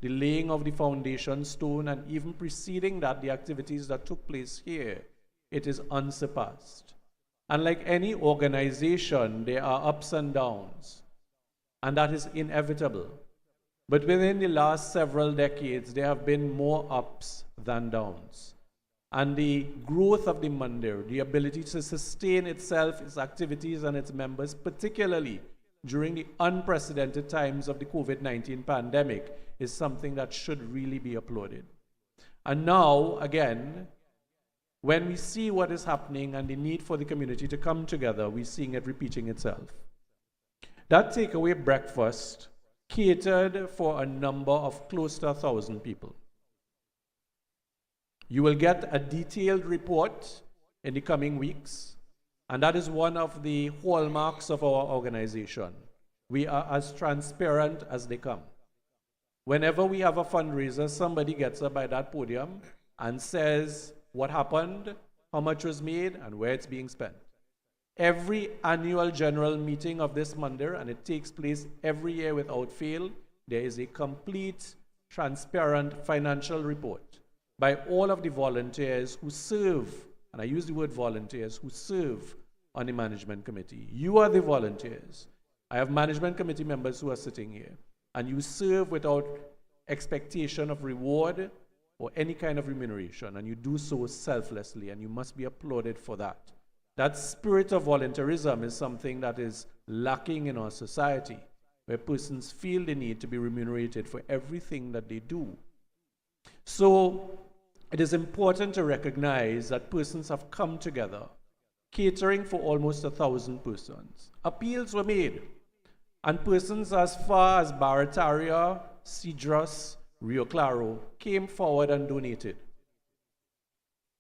the laying of the foundation stone, and even preceding that, the activities that took place here, it is unsurpassed. And like any organization, there are ups and downs, and that is inevitable. But within the last several decades, there have been more ups than downs. And the growth of the mandir, the ability to sustain itself, its activities, and its members, particularly during the unprecedented times of the COVID-19 pandemic, is something that should really be applauded. And now, again, when we see what is happening and the need for the community to come together, we're seeing it repeating itself. That takeaway breakfast catered for a number of close to 1,000 people. You will get a detailed report in the coming weeks, and that is one of the hallmarks of our organization. We are as transparent as they come. Whenever we have a fundraiser, somebody gets up by that podium and says what happened, how much was made, and where it's being spent. Every annual general meeting of this mandir, and it takes place every year without fail, there is a complete, transparent financial report by all of the volunteers who serve, and I use the word volunteers, who serve on the management committee. You are the volunteers. I have management committee members who are sitting here, and you serve without expectation of reward or any kind of remuneration, and you do so selflessly, and you must be applauded for that. That spirit of volunteerism is something that is lacking in our society, where persons feel the need to be remunerated for everything that they do. So it is important to recognize that persons have come together, catering for almost 1,000 persons. Appeals were made, and persons as far as Barataria, Cedros, Rio Claro came forward and donated.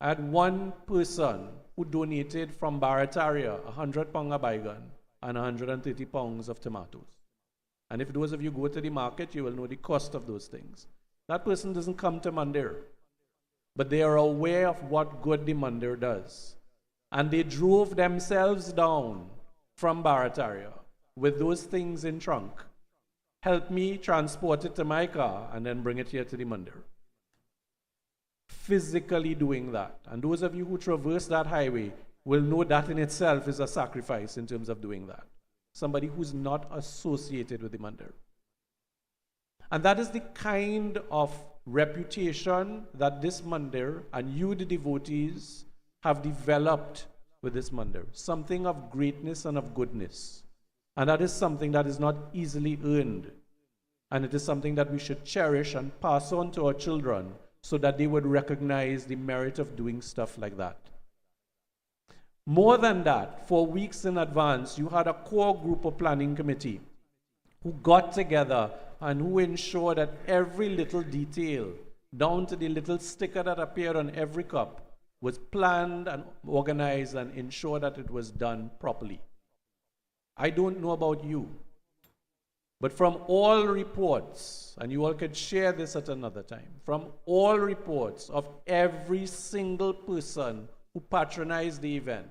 I had one person who donated from Barataria 100 pounds of baigan and 130 pounds of tomatoes. And if those of you go to the market, you will know the cost of those things. That person doesn't come to Mandir, but they are aware of what good the Mandir does. And they drove themselves down from Barataria with those things in trunk, helped me transport it to my car, and then bring it here to the Mandir. Physically doing that. And those of you who traverse that highway will know that in itself is a sacrifice in terms of doing that. Somebody who's not associated with the mandir. And that is the kind of reputation that this mandir and you, the devotees, have developed with this mandir. Something of greatness and of goodness. And that is something that is not easily earned. And it is something that we should cherish and pass on to our children so that they would recognize the merit of doing stuff like that. More than that, for weeks in advance, you had a core group of planning committee who got together and who ensured that every little detail, down to the little sticker that appeared on every cup, was planned and organized and ensured that it was done properly. I don't know about you, but from all reports, and you all could share this at another time, from all reports of every single person who patronized the event,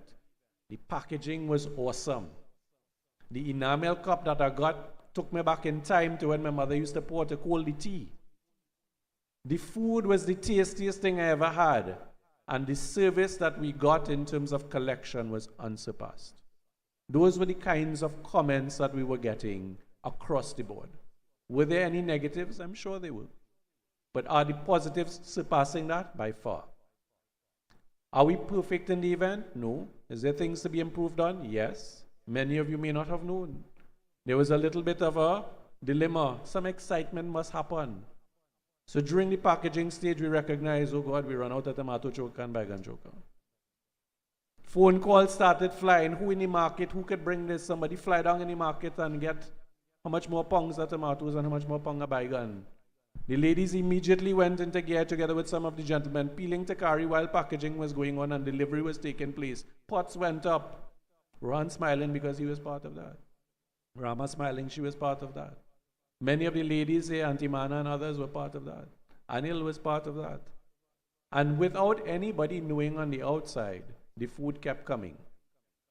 The packaging was awesome. The enamel cup that I got took me back in time to when my mother used to pour to cold the tea. The food was the tastiest thing I ever had, and the service that we got in terms of collection was unsurpassed. Those were the kinds of comments that we were getting across the board. Were there any negatives? I'm sure there were. But are the positives surpassing that? By far. Are we perfect in the event? No. Is there things to be improved on? Yes. Many of you may not have known. There was a little bit of a dilemma. Some excitement must happen. So during the packaging stage, we recognized, oh God, we run out of tomato choker and bacon choker. Phone calls started flying. Who in the market? Who could bring this? Somebody fly down in the market and get how much more pounds of tomatoes and how much more pound of bacon. The ladies immediately went into gear together with some of the gentlemen, peeling to carry while packaging was going on and delivery was taking place. Pots went up. Ron smiling because he was part of that. Rama smiling, she was part of that. Many of the ladies here, Auntie Mana and others, were part of that. Anil was part of that. And without anybody knowing on the outside, the food kept coming.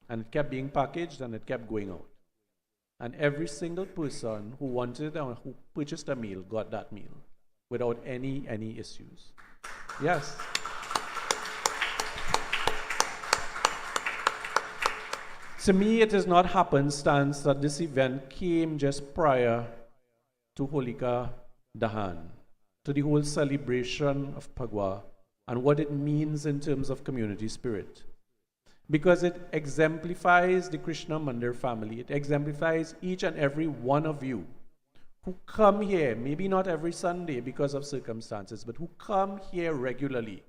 And it kept being packaged and it kept going out. And every single person who wanted or who purchased a meal got that meal without any issues. Yes. To me, it is not happenstance that this event came just prior to Holika Dahan, to the whole celebration of Phagwa and what it means in terms of community spirit. Because it exemplifies the Krishna Mandir family. It exemplifies each and every one of you who come here, maybe not every Sunday because of circumstances, but who come here regularly,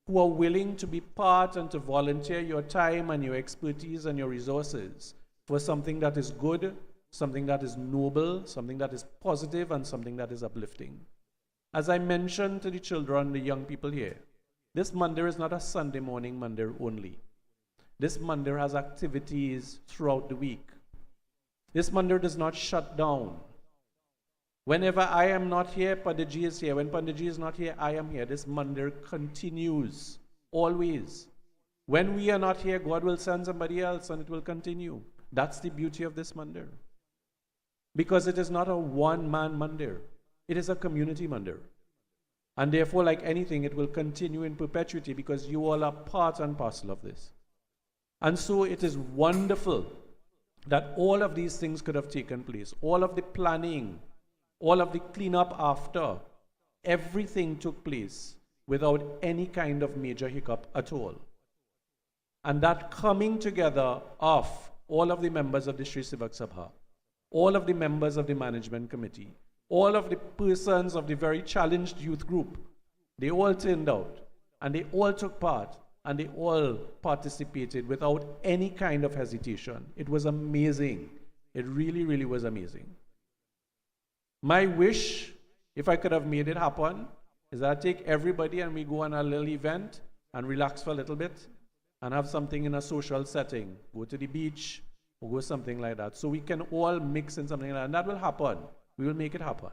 who are willing to be part and to volunteer your time and your expertise and your resources for something that is good, something that is noble, something that is positive, and something that is uplifting. As I mentioned to the children, the young people here, this Mandir is not a Sunday morning Mandir only. This Mandir has activities throughout the week. This Mandir does not shut down. Whenever I am not here, Panditji is here. When Panditji is not here, I am here. This Mandir continues, always. When we are not here, God will send somebody else and it will continue. That's the beauty of this Mandir. Because it is not a one-man Mandir. It is a community Mandir. And therefore, like anything, it will continue in perpetuity because you all are part and parcel of this. And so it is wonderful that all of these things could have taken place. All of the planning, all of the cleanup after, everything took place without any kind of major hiccup at all. And that coming together of all of the members of the Sri Sivak Sabha, all of the members of the management committee, all of the persons of the very challenged youth group, they all turned out and they all took part. And they all participated without any kind of hesitation. It was amazing. It really, really was amazing. My wish, if I could have made it happen, is that I take everybody and we go on a little event and relax for a little bit and have something in a social setting. Go to the beach or go something like that. So we can all mix in something like that. And that will happen. We will make it happen.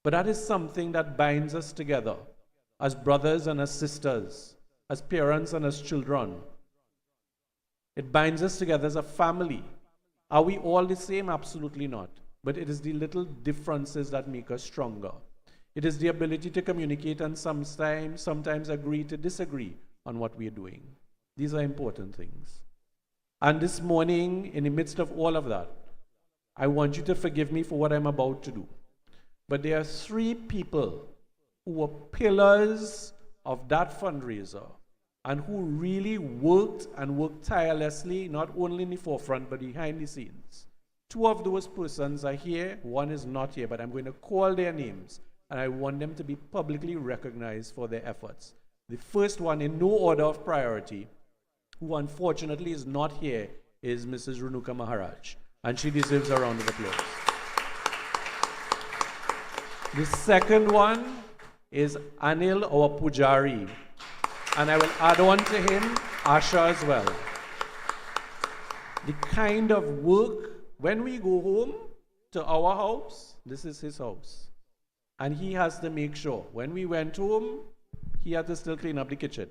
But that is something that binds us together as brothers and as sisters, as parents and as children. It binds us together as a family. Are we all the same? Absolutely not. But it is the little differences that make us stronger. It is the ability to communicate and sometimes agree to disagree on what we are doing. These are important things. And this morning, in the midst of all of that, I want you to forgive me for what I'm about to do. But there are 3 people who were pillars of that fundraiser and who really worked tirelessly, not only in the forefront, but behind the scenes. 2 of those persons are here, 1 is not here, but I'm going to call their names, and I want them to be publicly recognized for their efforts. The first one, in no order of priority, who unfortunately is not here, is Mrs. Renuka Maharaj, and she deserves a round of applause. The second one is Anil, our Pujari, and I will add on to him Asha as well. The kind of work, when we go home to our house, this is his house. And he has to make sure, when we went home, he had to still clean up the kitchen,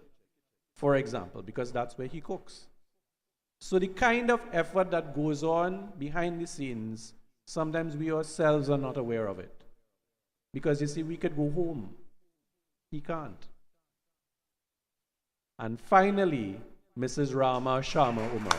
for example, because that's where he cooks. So the kind of effort that goes on behind the scenes, sometimes we ourselves are not aware of it. Because you see, we could go home. He can't. And finally, Mrs. Rama Sharma Umar.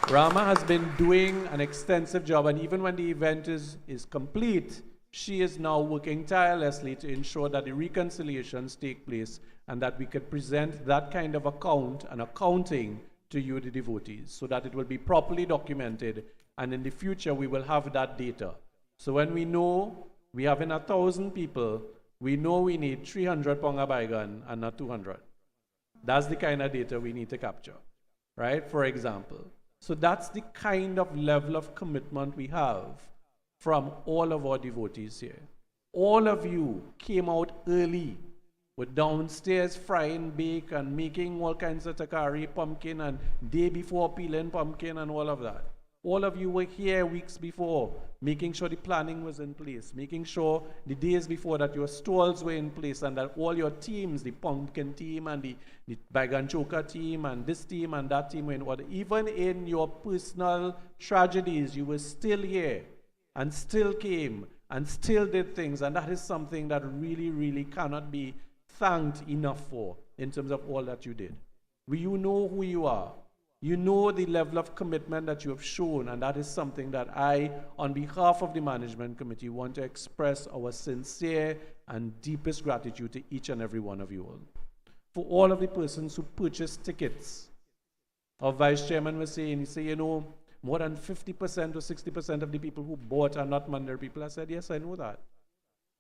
Rama has been doing an extensive job, and even when the event is complete, she is now working tirelessly to ensure that the reconciliations take place and that we could present that kind of account and accounting to you, the devotees, so that it will be properly documented, and in the future we will have that data. So when we know we have 1,000 people, we know we need 300 Ponga Baigan and not 200. That's the kind of data we need to capture, right? For example. So that's the kind of level of commitment we have from all of our devotees here. All of you came out early, were downstairs frying bake and making all kinds of takari, pumpkin, and day before peeling pumpkin and all of that. All of you were here weeks before, making sure the planning was in place, making sure the days before that your stalls were in place and that all your teams, the pumpkin team and the Baigan Choka team and this team and that team were in order. Even in your personal tragedies, you were still here and still came and still did things. And that is something that really, really cannot be thanked enough for in terms of all that you did. You know who you are. You know the level of commitment that you have shown, and that is something that I, on behalf of the management committee, want to express our sincere and deepest gratitude to each and every one of you all. For all of the persons who purchased tickets, our vice chairman was saying, he said, you know, more than 50% or 60% of the people who bought are not Mandir people. I said, yes, I know that,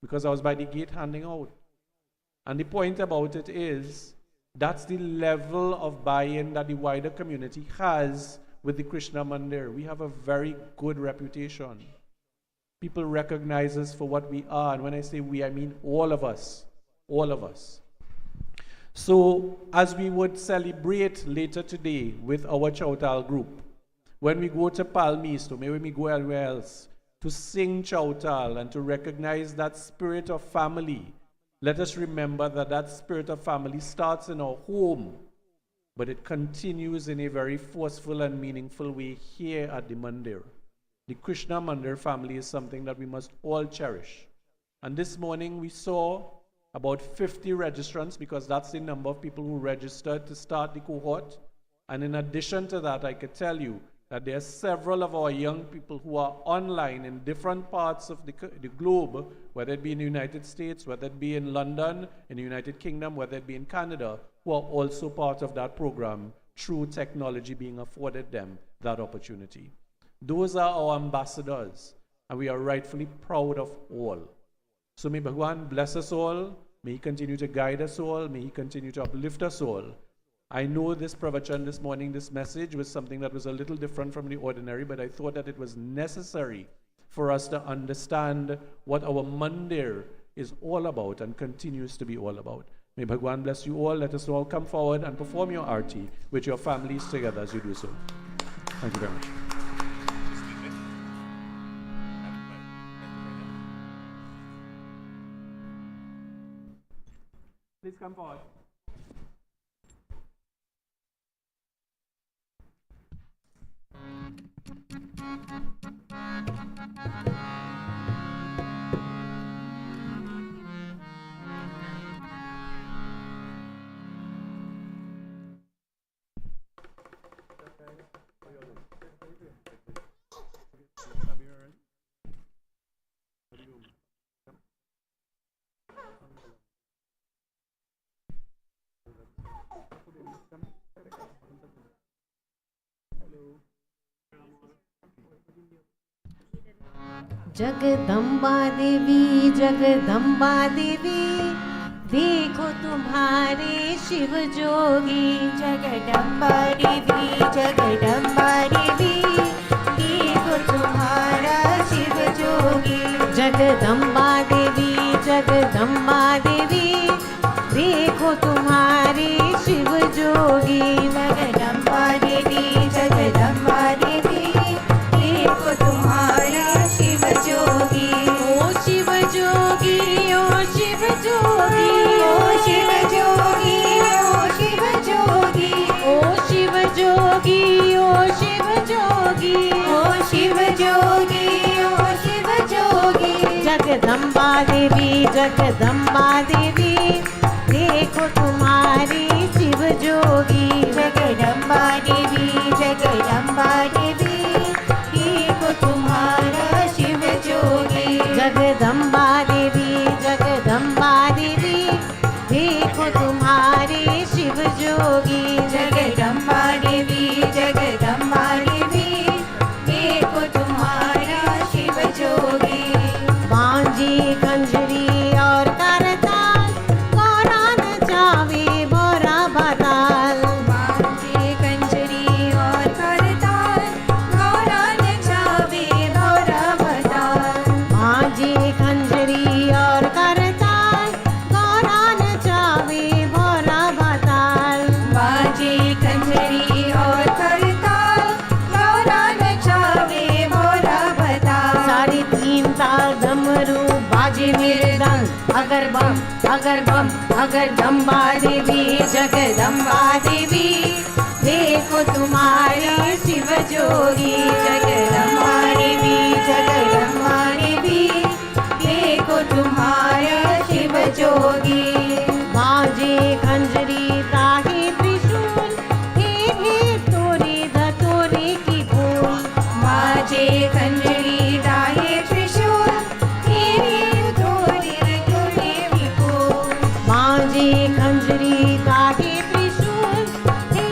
because I was by the gate handing out. And the point about it is, that's the level of buy-in that the wider community has with the Krishna Mandir. We have a very good reputation. People recognize us for what we are. And when I say we, I mean all of us. All of us. So, as we would celebrate later today with our Chautal group, when we go to Palmis, or maybe we go elsewhere else, to sing Chautal and to recognize that spirit of family, let us remember that that spirit of family starts in our home, but it continues in a very forceful and meaningful way here at the Mandir. The Krishna Mandir family is something that we must all cherish. And this morning we saw about 50 registrants, because that's the number of people who registered to start the cohort. And in addition to that, I could tell you that there are several of our young people who are online in different parts of the globe, whether it be in the United States, whether it be in London, in the United Kingdom, whether it be in Canada, who are also part of that program through technology being afforded them that opportunity. Those are our ambassadors, and we are rightfully proud of all. So may Bhagwan bless us all, may He continue to guide us all, may He continue to uplift us all. I know this pravachan this morning, this message was something that was a little different from the ordinary, but I thought that it was necessary for us to understand what our Mandir is all about and continues to be all about. May Bhagwan bless you all. Let us all come forward and perform your arti with your families together as you do so. Thank you very much. Please come forward. Jagdamba देवी जगदम्बा देवी देखो तुम्हारे शिव जोगी जगदम्बा देवी देखो तुम्हारा शिव जोगी जगदम्बा देवी जगदम्बा देवी देखो तुम्हारे शिव जोगी जगदम्बा देवी देखो तुम्हारा शिव जोगी ओ शिव जोगी ओ शिव जोगी ओ शिव जोगी ओ शिव जोगी ओ शिव जोगी ओ शिव जोगी ओ शिव जोगी जगदम्बा देवी देखो तुम्हारी शिव जोगी जगदम्बा देवी देखो तुम्हारा शिव जोगी जगदम्बा देवी देखो तुम्हारे शिव जोगी जगदम्बा देवी देखो तुम्हारा शिव जोगी बांजी कंजरी और करताल गौरा नचावे भोरा बताल बांजे कंजरी और करताल गौरा नचावे भोरा बताल बांजी कंजरी और करताल गौरा नचावे भोरा बताल बाजे कंजरी और करताल गौरा नचावे भोरा बताल साढ़े तीन ताल डमरू बाजे मृदंग अगर दम्बा देवी जगदम्बा देवी देखो तुम्हारे शिव जोगी जगदम्बा देवी देखो तुम्हारा शिव जोगी बाजे खंजरी ताहे त्रिशूल हे तोरे धतोरे की फूल बाजे कंजरी दाहे त्रिशूल तेरे तोरे तोरे विपुल बाजे खंजरी ताहे त्रिशूल हे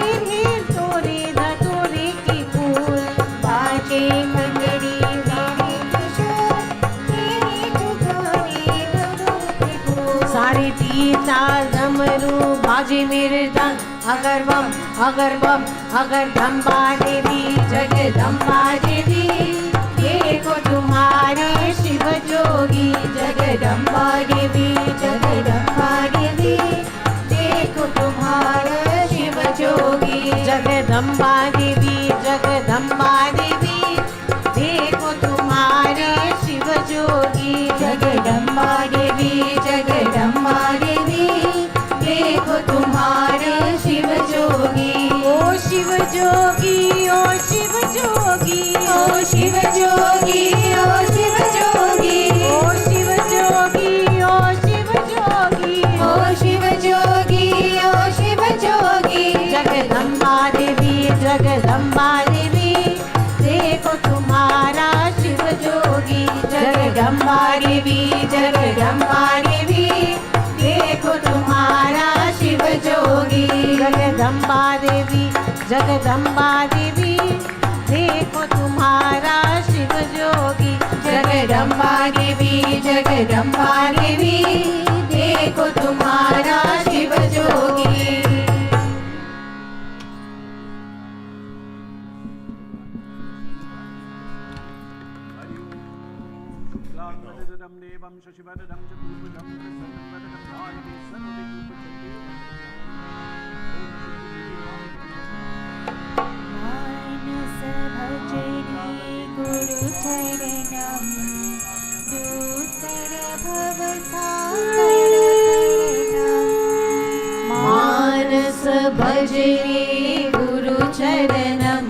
तोरे धतोरे की फूल बाजे कंजरी दाहे त्रिशूल तेरे तोरे तोरे विपुल साढ़े तीन ताल डमरू बाजे मृदंग अगर दम्बा देवी जगदम्बा देवी देखो तुम्हारे शिव जोगी जगदम्बा देवी देखो तुम्हारा शिव जोगी जगदम्बा देवी देखो तुम्हारे शिव जोगी जगदम्बा देवी देखो तुम्हारा शिव जोगी ओ शिव जोगी ओ शिव जोगी ओ शिव जोगी ओ शिव जोगी ओ शिव जोगी ओ शिव जोगी ओ शिव जोगी ओ शिव जोगी जगदम्बा देवी देखो तुम्हारा शिव जोगी जगदम्बा देवी देखो तुम्हारा शिव जोगी जगदम्बा देवी देखो तुम्हारा शिव जोगी जगदम्बा देवी देखो तुम्हारा शिव जोगी मानस भजनी गुरु चरणम दूसर भव सागर मानस भजरे गुरु चरणम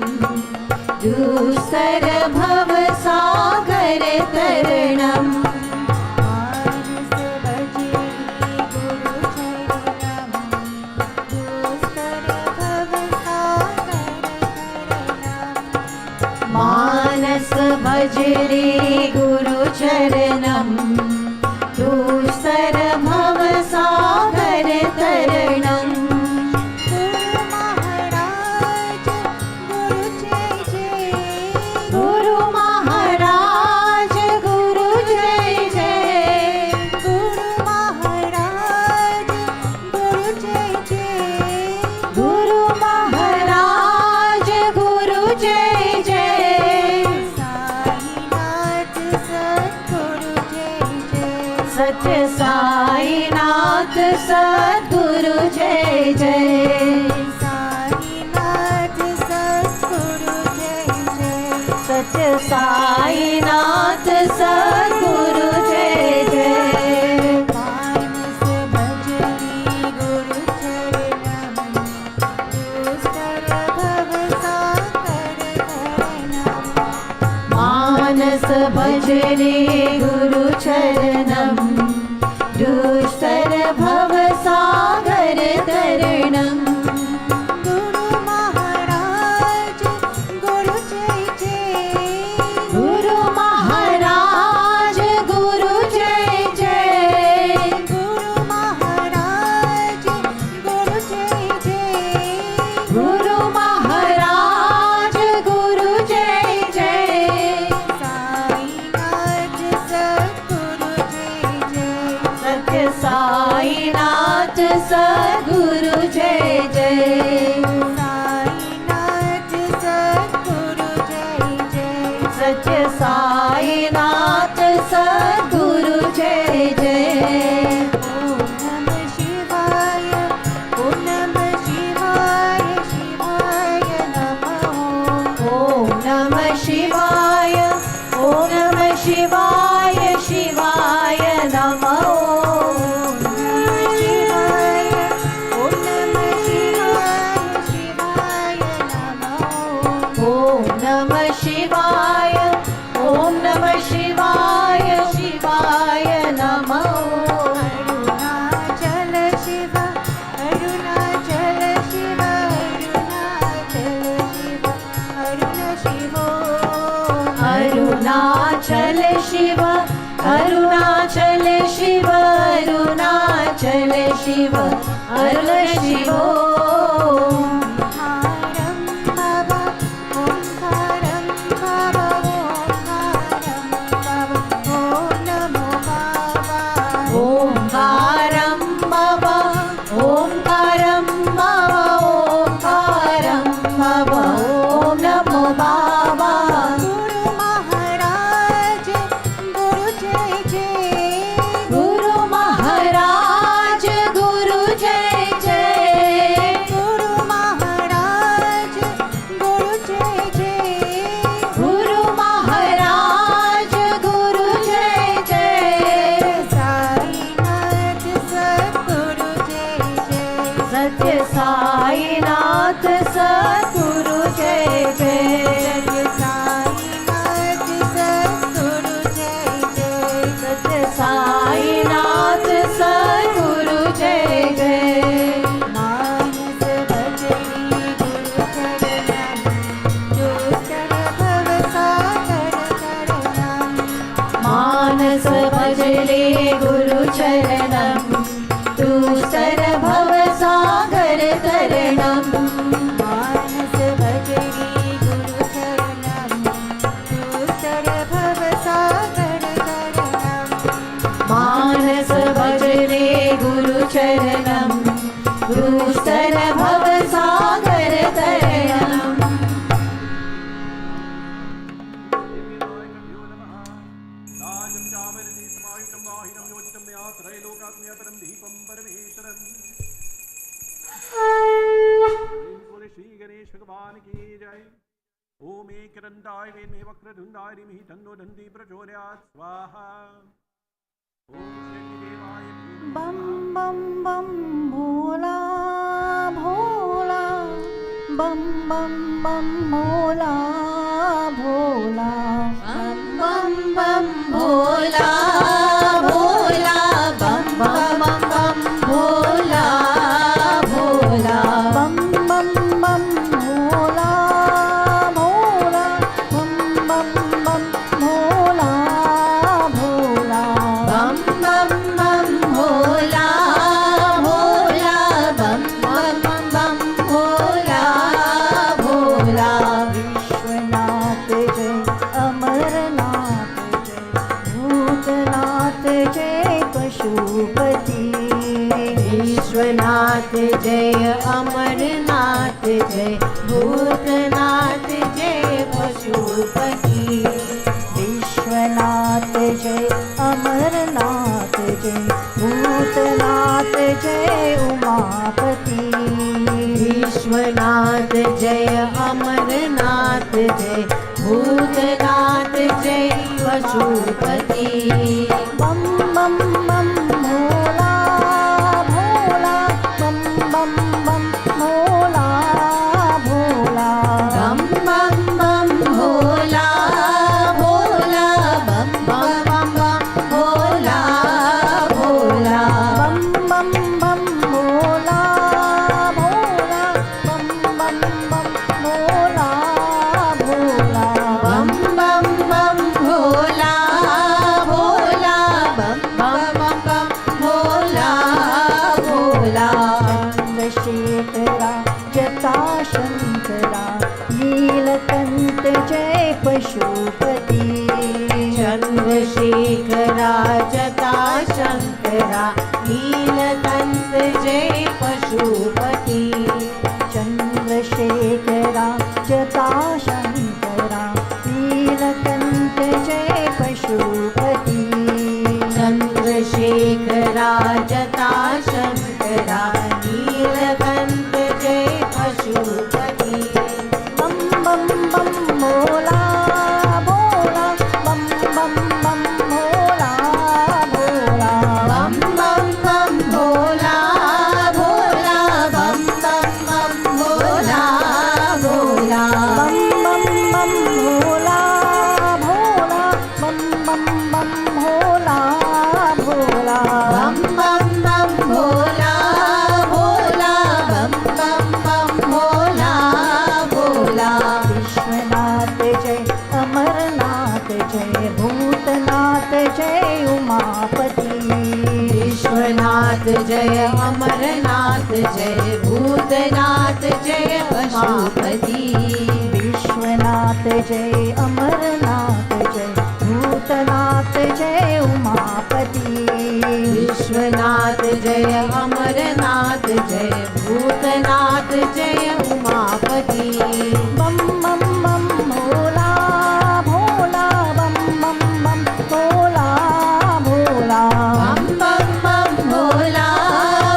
दूसर भव सागर तरणम मानस भजनी गुरु चरणम दूसर भव सागर तरणम मानस भजरे गुरु चरणम दूसर भव सागर तरणम गुरु महाराज गुरु जय जय गुरु महाराज गुरु जय जय गुरु महाराज गुरु जय जय साईनाथ सद्गुरु जय जय साईनाथ सद्गुरु जय जय सत्य साईनाथ सद्गुरु जय जय मानस भजनी गुरु चरणम दूसर भव भजरे गुरु चरणं दुस्तर भव सागर तरणम् गुरु महाराज गुरु जय जय गुरु महाराज गुरु जय जय गुरु महाराज गुरु जय जय गुरु महाराज गुरु जय जय साईनाथ सद्गुरु जय जय सत्य साईनाथ सद्गुरु जय जय साईनाथ सद्गुरु जय जय सत्य साईनाथ सद्गुरु जय जय ओम नमः शिवाय ओम नमः शिवाय शिवाय नमः ओम नमः शिवाय ओम नमः शिवाय शिवाय नमः ओम नमः शिवाय ओम नमः शिवाय शिवाय नमः ओम नमः शिवाय ओम नमः शिवाय शिवाय नमः अरुणाचल शिव अरुणाचल शिव अरुणाचल शिव अरुण शिव अरुणाचल शिव अरुणाचल शिव अरुणाचल शिव ओंकारं बाबा ओंकारं बाबा ओंकारं बाबा ओम नमो बाबा गुरु महाराज गुरु जय जय गुरु महाराज गुरु जय जय गुरु महाराज गुरु जय जय गुरु महाराज गुरु जय जय साईनाथ सद्गुरु जय जय सत्य साईनाथ सद्गुरु जय जय सत्य साईनाथ सद्गुरु जय जय सत्य साईनाथ सद्गुरु जय जय मानस भजनी गुरु चरणं दुस्तर भव सागर तरणम् मानस भजले गुरु चरणं दुस्तर भव सागर तरणम् मानस भजनी गुरु चरणं दुस्तर भव सागर तरणम् मानस भजले गुरु चरणं दुस्तर भव सागर तरणम् श्री गणेश भगवान की जय। ओम एक दंडाय वेदमे वक्रतुंडाय धीमहि तन्नो दन्ति प्रचोदयात् स्वाहा। ओम शक्तिदेवाय बम बम बम भोला भोला बम बम बम भोला भोला बम बम भोला भोला बम बम बम भोला भोला बम बम बम भोला भोला बम बम बम भोला भोला बम बम बम भोला भोला बम बम बम भोला भोला विश्वनाथ जय अमरनाथ जय भूतनाथ जय पशुपति विश्वनाथ जय अमरनाथ जय भूतनाथ जय पशुपति विश्वनाथ जय अमरनाथ जय भूतनाथ जय उमापति विश्वनाथ जय अमरनाथ जय भूतनाथ जय पशुपति बम बम बम भोला भोला बम बम बम भोला भोला बम बम बम भोला भोला पशुपती चंद्रशेखरा जटा शंकरा नीलकंठ जय पशुपती चंद्रशेखरा जटा शंकरा नीलकंठ जय पशुपती चंद्रशेखरा जटा शंकरा नीलकंठ जय पशुपती बम बम बम भोला भोला बम बम बम भोला भोला बम बम बम भोला भोला बम बम बम भोला भोला बम बम बम भोला भोला बम बम बम भोला भोला बम बम बम भोला भोला बम बम बम भोला भोला विश्वनाथ जय अमरनाथ जय भूतनाथ जय उमापति विश्वनाथ जय अमरनाथ जय भूतनाथ जय पशुपति विश्वनाथ जय अमरनाथ जय भूतनाथ जय उमापति विश्वनाथ जय अमरनाथ जय भूतनाथ जय उमापति बम बम बम भोला भोला बम बम बम भोला भोला बम बम बम भोला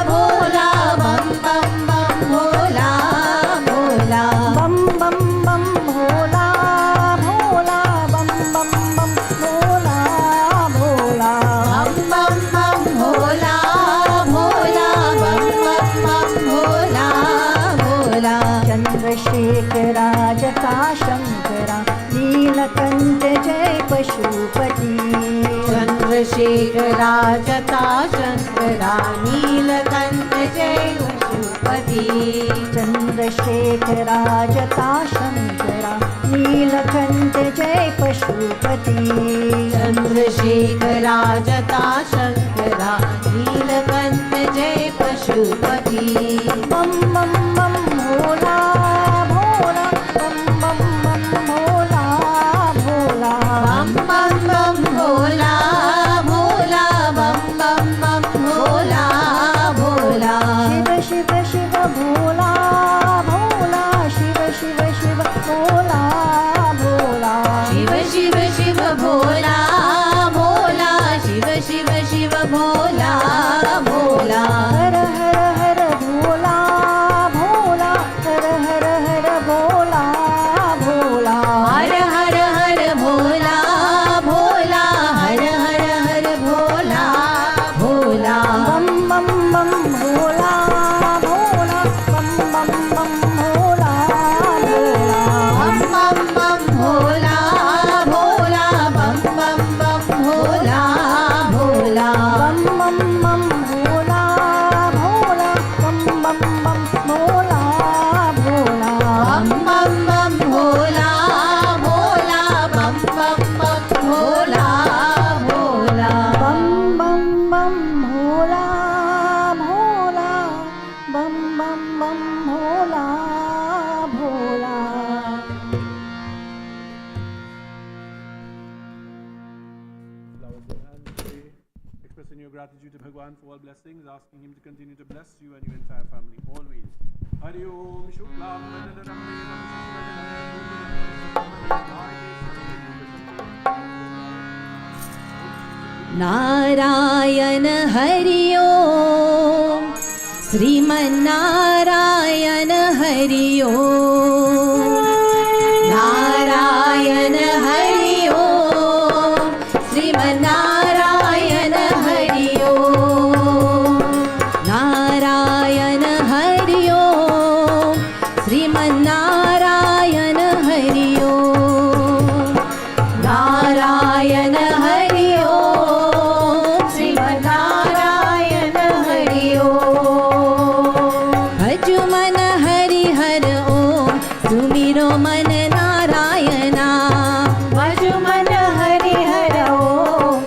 भोला बम बम बम भोला भोला बम बम बम भोला भोला बम बम बम भोला भोला बम बम बम भोला भोला बम बम बम भोला भोला चंद्रशेखरा जटा शंकरा नीलकंठ जय पशुपति चंद्रशेखरा जटा शंकरा नीलकंठ जय पशुपति चंद्रशेखरा जटा शंकरा नीलकंठ जय पशुपति चंद्रशेखरा जटा शंकरा नीलकंठ जय पशुपति बम बम बम भोला भोला बम बम बम भोला भोला बम बम बम भोला भोला बम बम बम भोला भोला शिव शिव शिव भोला भोला शिव शिव शिव भोला भोला शिव शिव शिव भोला भोला शिव शिव शिव भोला भोला हर हर हर भोला भोला हर हर हर भोला भोला हर हर हर भोला भोला हर हर हर भोला भोला बम बम बम भोला भोला बम बम बम भोला भोला बम बम बम भोला भोला बम बम बम भोला भोला बम बम बम भोला भोला बम बम बम भोला भोला बम बम बम भोला भोला बम बम बम भोला भोला बम बम बम भोला भोला बम बम बम Bhola Bhola Flowers in hand, pray, expressing your gratitude to Bhagwan for all blessings, asking him to continue to bless you and your entire family always. Hari Om Shuklam Vanadaram Narayan Hari ओम श्रीमन्नारायण हरि ओम नारायण हरि ओम श्रीमन्नारायण हरि ओम नारायण हरि ओम श्रीमन्नारायण हरि ओम नारायण हरि ओम श्रीमन्नारायण हरि ओम भजु मन हरि हर ओम सुमिरो मन नारायणा भजु मन हरि हर ओम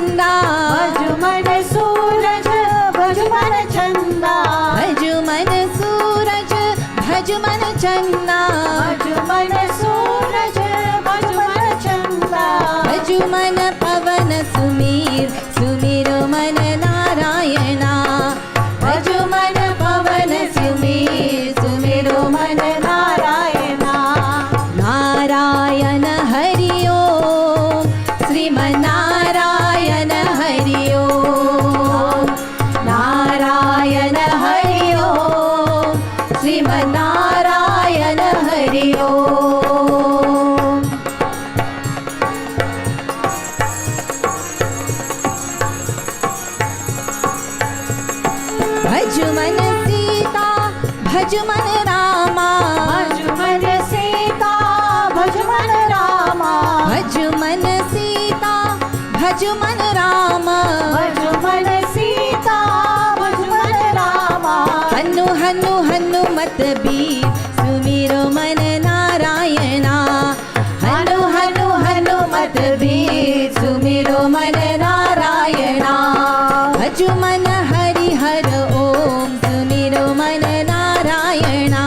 चंदा भज मन सूरज भज मन चंदा भज मन सूरज भज मन चंदा भज मन सूरज भज मन चंदा भज मन पवन सुमीर सुमिरो मन नारायणा भज मन पवन सुमीर सुमिरो मन नारायणा नारायण हरि ओम श्रीमन्नारायण हरि ओम नारायण हरि ओम श्रीमन्नारायण हरि ओम भज मन सीता भज मन रामा भज मन सीता भज मन रामा भज मन सीता भज मन रामा भज मन सीता भज मन रामा हनु हनु हनुमत बीर सुमिरो मन नारायणा हनु हनु हनुमत बीर सुमिरो मन नारायणा भज मन हरि हर ओम सुमिरो मन नारायणा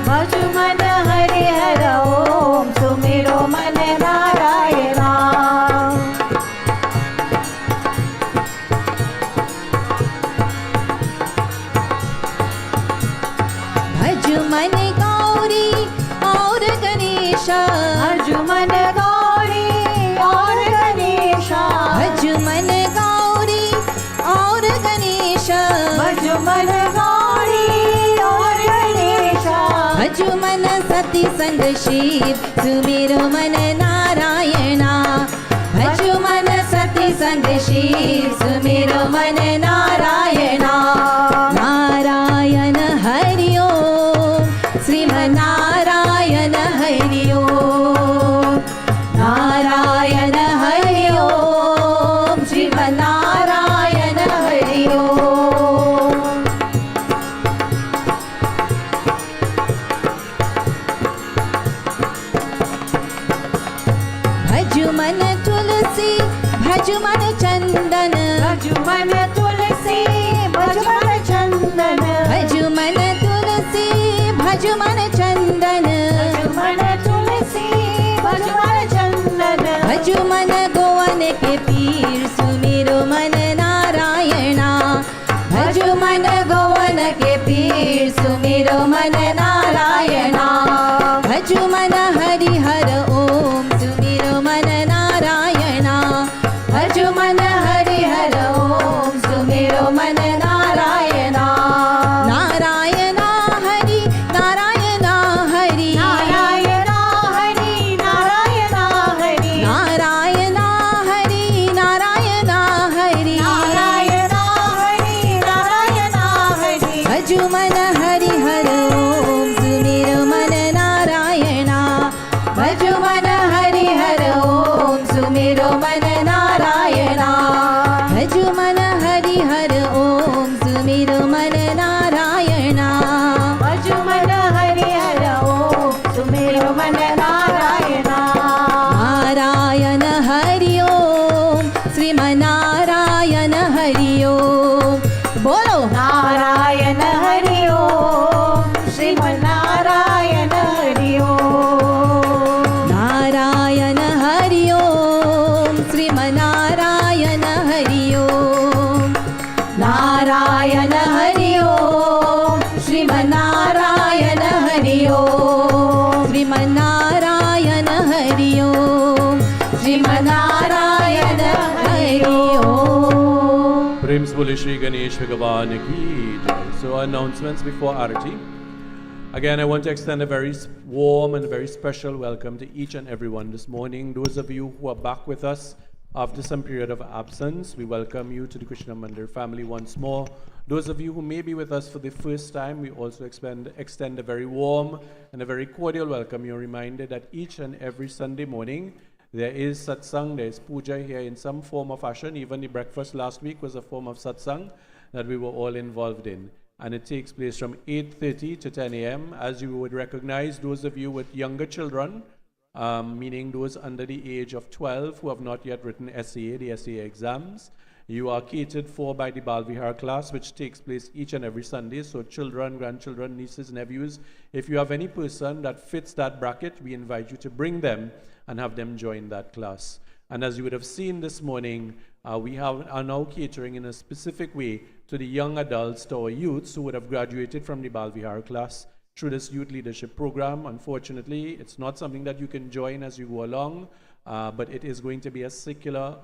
भज मन हरि हर ओम सुमिरो मन नारायणा भज मन गौरी और गणेश भज मन गौरी और गणेशा भज मन गौरी और गणेश भज मन गौरी और गणेशा भज मन सती संग शिव सुमिरो मन नारायणा भज मन सती संग शिव सुमिरो मन नारायणा नारायण हरि ओम श्रीमन्नारायण हरि ओम नारायण हरि ओम श्रीमन्नारायण हरि ओम भज मन तुलसी भज मन चंदन भज मन तुलसी भज मन चंदन भज मन तुलसी भज मन चंदन भज मन तुलसी भज मन चंदन भज मन गोवन के पीर सुमिरो मन नारायणा भज मन गोवन के पीर सुमिरो मन नारायणा भज मन हरि हर ओम सुमिरो मन नारायणा भज मन हरि हर ओम सुमिरो मन नारायणा नारायणा हरि नारायणा हरि नारायणा हरि नारायणा हरि नारायणा हरि नारायणा हरि नारायणा हरि नारायणा हरि भज मन हरि हर ओम सुमिरो मन नारायणा भज मन हरि हर ओम सुमिरो मन नारायणा भज मन हरि हर ओम सुमिरो मन नारायणा भज मन हरि हर ओम सुमिरो मन नारायणा नारायण हरि ओम श्रीमन्नारायण हरि ओम बोलो नारायण हरि ओम श्रीमन्नारायण हरि ओम नारायण हरि ओम श्रीमन्नारायण हरि ओम नारायण हरि ओम श्रीमन्नारायण हरि ओम श्रीमन्नारायण हरि ओम श्रीमन्नारायण हरि ओम प्रेम से बोले श्री गणेश भगवान की जय. So announcements before Arati. Again, I want to extend a very warm and very special welcome to each and everyone this morning. Those of you who are back with us after some period of absence, we welcome you to the Krishna Mandir family once more. Those of you who may be with us for the first time, we also extend a very warm and a very cordial welcome. You're reminded that each and every Sunday morning, there is satsang, there is puja here in some form or fashion. Even the breakfast last week was a form of satsang that we were all involved in. And it takes place from 8:30 to 10 a.m. As you would recognize, those of you with younger children, meaning those under the age of 12 who have not yet written SAA, the SAA exams. You are catered for by the Bal Vihar class, which takes place each and every Sunday. So children, grandchildren, nieces, nephews, if you have any person that fits that bracket, we invite you to bring them and have them join that class. And as you would have seen this morning, we are now catering in a specific way to the young adults, to our youths who would have graduated from the Bal Vihar class through this youth leadership program. Unfortunately, it's not something that you can join as you go along, but it is going to be a secular,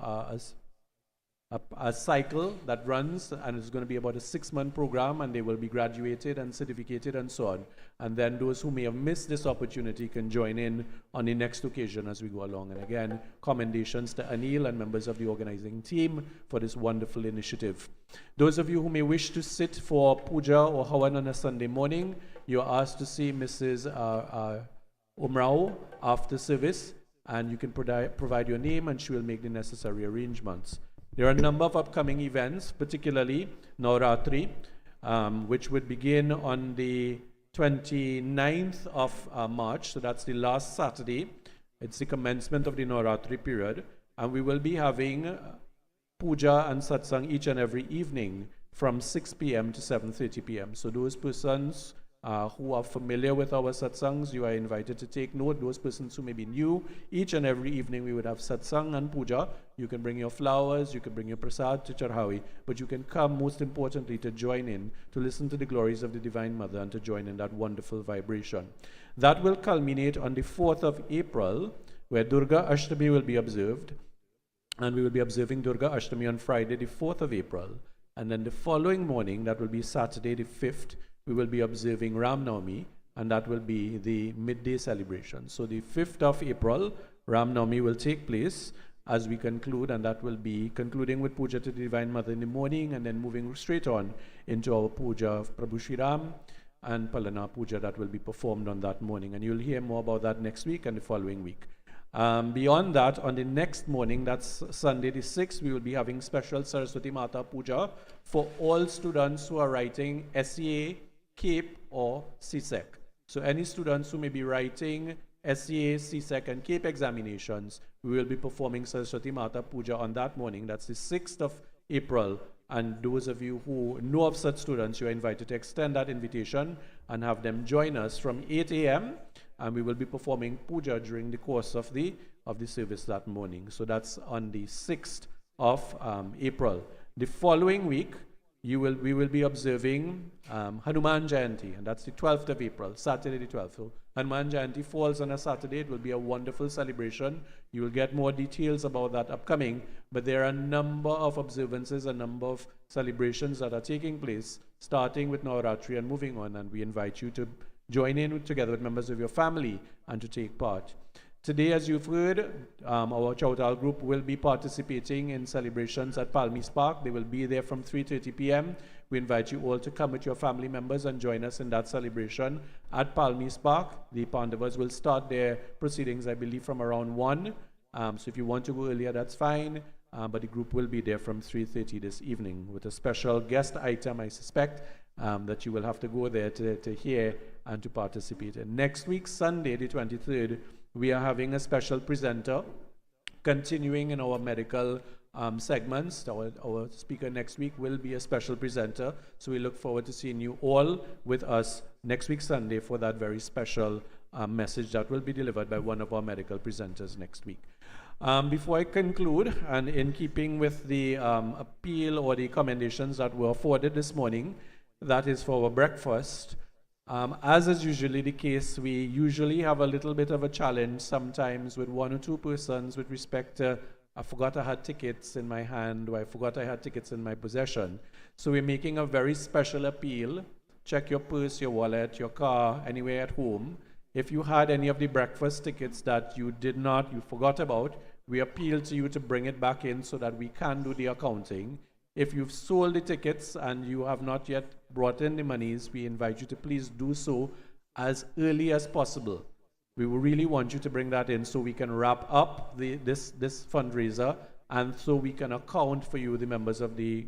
a cycle that runs, and it's going to be about a 6-month program, and they will be graduated and certificated and so on. And then those who may have missed this opportunity can join in on the next occasion as we go along. And again, commendations to Anil and members of the organizing team for this wonderful initiative. Those of you who may wish to sit for puja or hawan on a Sunday morning, you're asked to see Mrs. Umrao after service, and you can provide your name and she will make the necessary arrangements. There are a number of upcoming events, particularly Navratri, which would begin on the 29th of March, so that's the last Saturday. It's the commencement of the Navratri period, and we will be having puja and satsang each and every evening from 6 p.m. to 7:30 p.m. So those persons who are familiar with our satsangs, you are invited to take note. Those persons who may be new, each and every evening we would have satsang and puja. You can bring your flowers, you can bring your prasad to Charhawi, but you can come, most importantly, to join in, to listen to the glories of the Divine Mother and to join in that wonderful vibration. That will culminate on the 4th of April, where Durga Ashtami will be observed, and we will be observing Durga Ashtami on Friday, the 4th of April, and then the following morning, that will be Saturday, the 5th, we will be observing Ram Navami, and that will be the midday celebration. So the 5th of April, Ram Navami will take place as we conclude, and that will be concluding with Puja to the Divine Mother in the morning, and then moving straight on into our Puja of Prabhu Shri Ram and Palana Puja that will be performed on that morning. And you'll hear more about that next week and the following week. Beyond that, on the next morning, that's Sunday the 6th, we will be having special Saraswati Mata Puja for all students who are writing SEA, CAPE or CSEC. So any students who may be writing SEA, CSEC and CAPE examinations, we will be performing Saraswati Mata Puja on that morning. That's the 6th of April. And those of you who know of such students, you are invited to extend that invitation and have them join us from 8 a.m. And we will be performing puja during the course of the service that morning. So that's on the 6th of April. The following week, we will be observing Hanuman Jayanti, and that's the 12th of April, Saturday the 12th. So Hanuman Jayanti falls on a Saturday. It will be a wonderful celebration. You will get more details about that upcoming, but there are a number of observances, a number of celebrations that are taking place, starting with Navratri and moving on, and we invite you to join in together with members of your family and to take part. Today, as you've heard, our Chautal group will be participating in celebrations at Palmis Park. They will be there from 3:30 p.m. We invite you all to come with your family members and join us in that celebration at Palmis Park. The Pandavas will start their proceedings, I believe, from around 1. So if you want to go earlier, that's fine. But the group will be there from 3:30 this evening with a special guest item, I suspect, that you will have to go there to hear and to participate in. Next week, Sunday, the 23rd, we are having a special presenter, continuing in our medical segments. Our speaker next week will be a special presenter. So we look forward to seeing you all with us next week, Sunday, for that very special message that will be delivered by one of our medical presenters next week. Before I conclude, and in keeping with the appeal or the commendations that were afforded this morning, that is for our breakfast. As is usually the case, we usually have a little bit of a challenge sometimes with one or two persons with respect to, I forgot I had tickets in my hand, or I forgot I had tickets in my possession. So we're making a very special appeal. Check your purse, your wallet, your car, anywhere at home. If you had any of the breakfast tickets that you forgot about, we appeal to you to bring it back in so that we can do the accounting. If you've sold the tickets and you have not yet brought in the monies, we invite you to please do so as early as possible. We will really want you to bring that in so we can wrap up this fundraiser, and so we can account for you, the members of the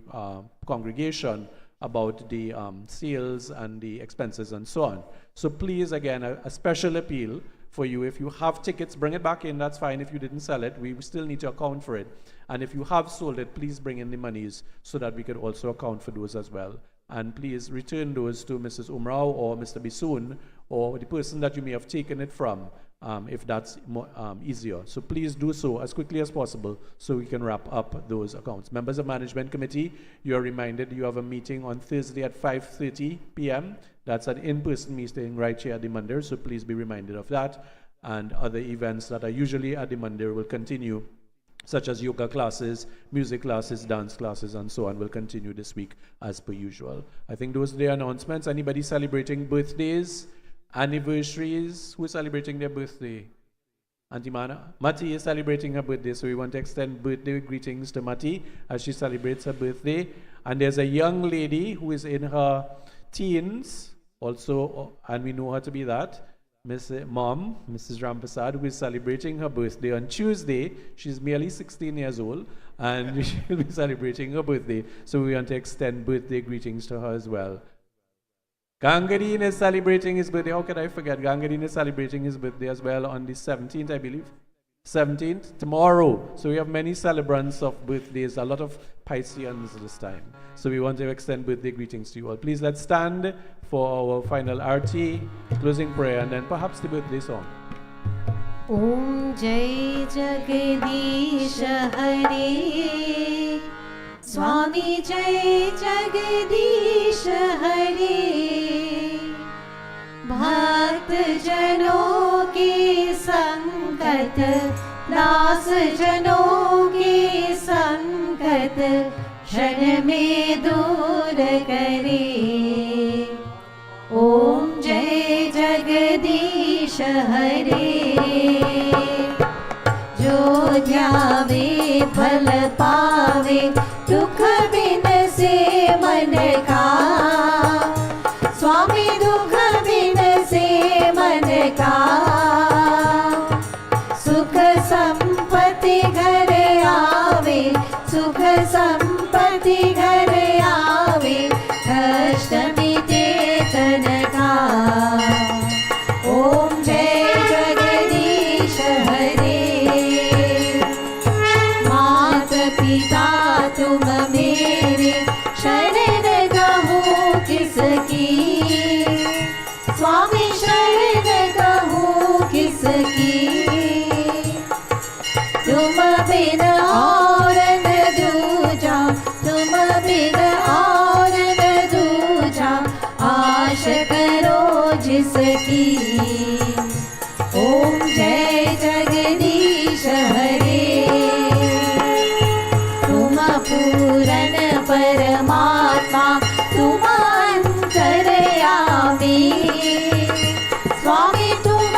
congregation, about the sales and the expenses and so on. So please, again, a special appeal for you. If you have tickets, bring it back in, that's fine. If you didn't sell it, we still need to account for it. And if you have sold it, please bring in the monies so that we could also account for those as well. And please return those to Mrs. Umrao or Mr. Bisoon or the person that you may have taken it from, if that's more, easier. So please do so as quickly as possible so we can wrap up those accounts. Members of Management Committee, you are reminded you have a meeting on Thursday at 5:30 p.m. That's an in-person meeting right here at the Mandir, so please be reminded of that. And other events that are usually at the Mandir will continue, such as yoga classes, music classes, dance classes, and so on, will continue this week as per usual. I think those are the announcements. Anybody celebrating birthdays, anniversaries? Who's celebrating their birthday? Auntie Mana? Mati is celebrating her birthday, so we want to extend birthday greetings to Mati as she celebrates her birthday. And there's a young lady who is in her teens also, and we know her to be that, Mrs. Rampasad, who is celebrating her birthday on Tuesday. She's merely 16 years old, and she'll be celebrating her birthday. So we want to extend birthday greetings to her as well. Gangadin is celebrating his birthday. How could I forget? Gangadin is celebrating his birthday as well on the 17th, I believe. 17th, tomorrow. So we have many celebrants of birthdays, a lot of Pisceans this time. So we want to extend birthday greetings to you all. Please let's stand for our final arti, closing prayer, and then perhaps the birthday song. Om Jai Jagadish Hare, Swami Jai Jagadish Hare, Bhakt Jano ki sankat, Das Jano ki sankat, Shan mein dur kare. Om Jai Jagadish Hare, Jo ध्यावे फल पावे, दुख बिन से मन का, स्वामी दुख बिन से मन का, सुख संपत्ति घर आवे, सुख संपत्ति घर आवे, कष्ट मिटे तन का। ओम जय जगदीश हरे, मात पिता तुम मेरे, शरण कहूँ किसकी, स्वामी शरण कहूँ किसकी, तुम बिन और न दूजा, तुम बिन और न दूजा, आश करो जिसकी। ओम जय जगदीश हरे, तुम पूरन परमात्मा, तुम अंतर्यामी, स्वामी तुम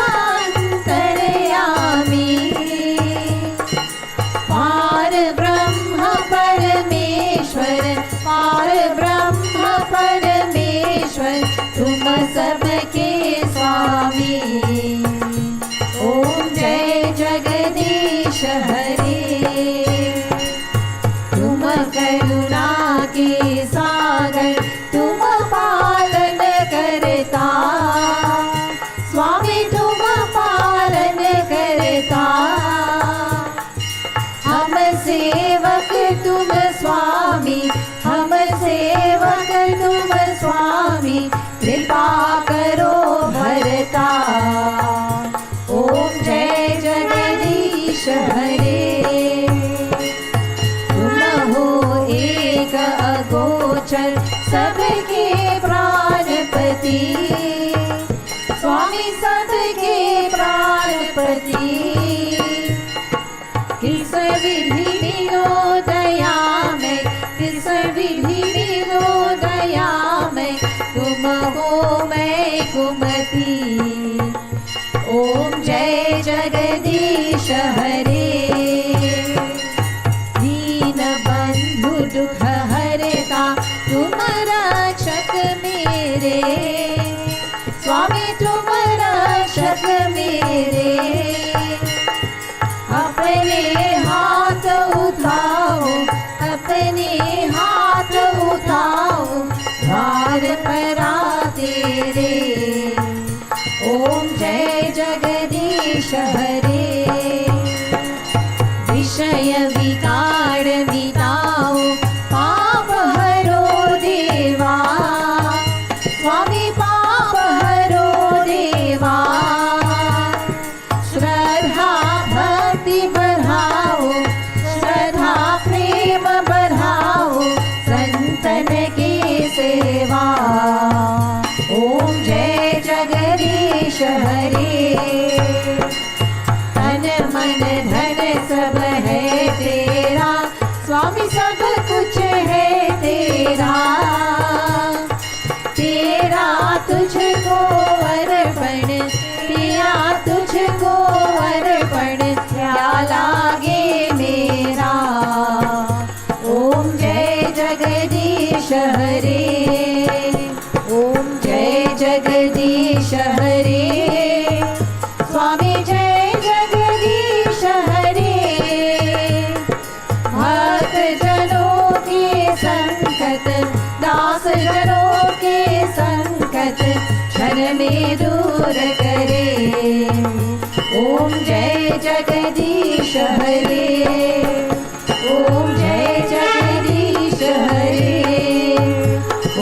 अंतर्यामी, पार ब्रह्म परमेश्वर, पार ब्रह्म परमेश्वर, तुम सबके स्वामी। ओम जय जगदीश हरे, तुम करुणा के सागर, तुम पालन करता, स्वामी तुम पालन करता, हम सेवक तुम स्वामी, हम सेवक तुम स्वामी, कृपा करो भरता। ओम जय जगदीश हरे, तुम हो एक अगोचर, सबके प्राणपति, स्वामी सबके प्राणपति, किस विधि मिलो दया में, किस विधि मिलो दया में, तुम हो मैं कुमति। ओम जय जगदीश हरे, दीन बंधु दुख हरता, तुम रक्षक मेरे, स्वामी तुम रक्षक मेरे, अपने हाथ उठाओ, अपने हाथ उठाओ, द्वार पर आ तेरे। ओम जय जगदीश मोर करे। ओम जय जगदीश हरे, ओम जय जगदीश हरे,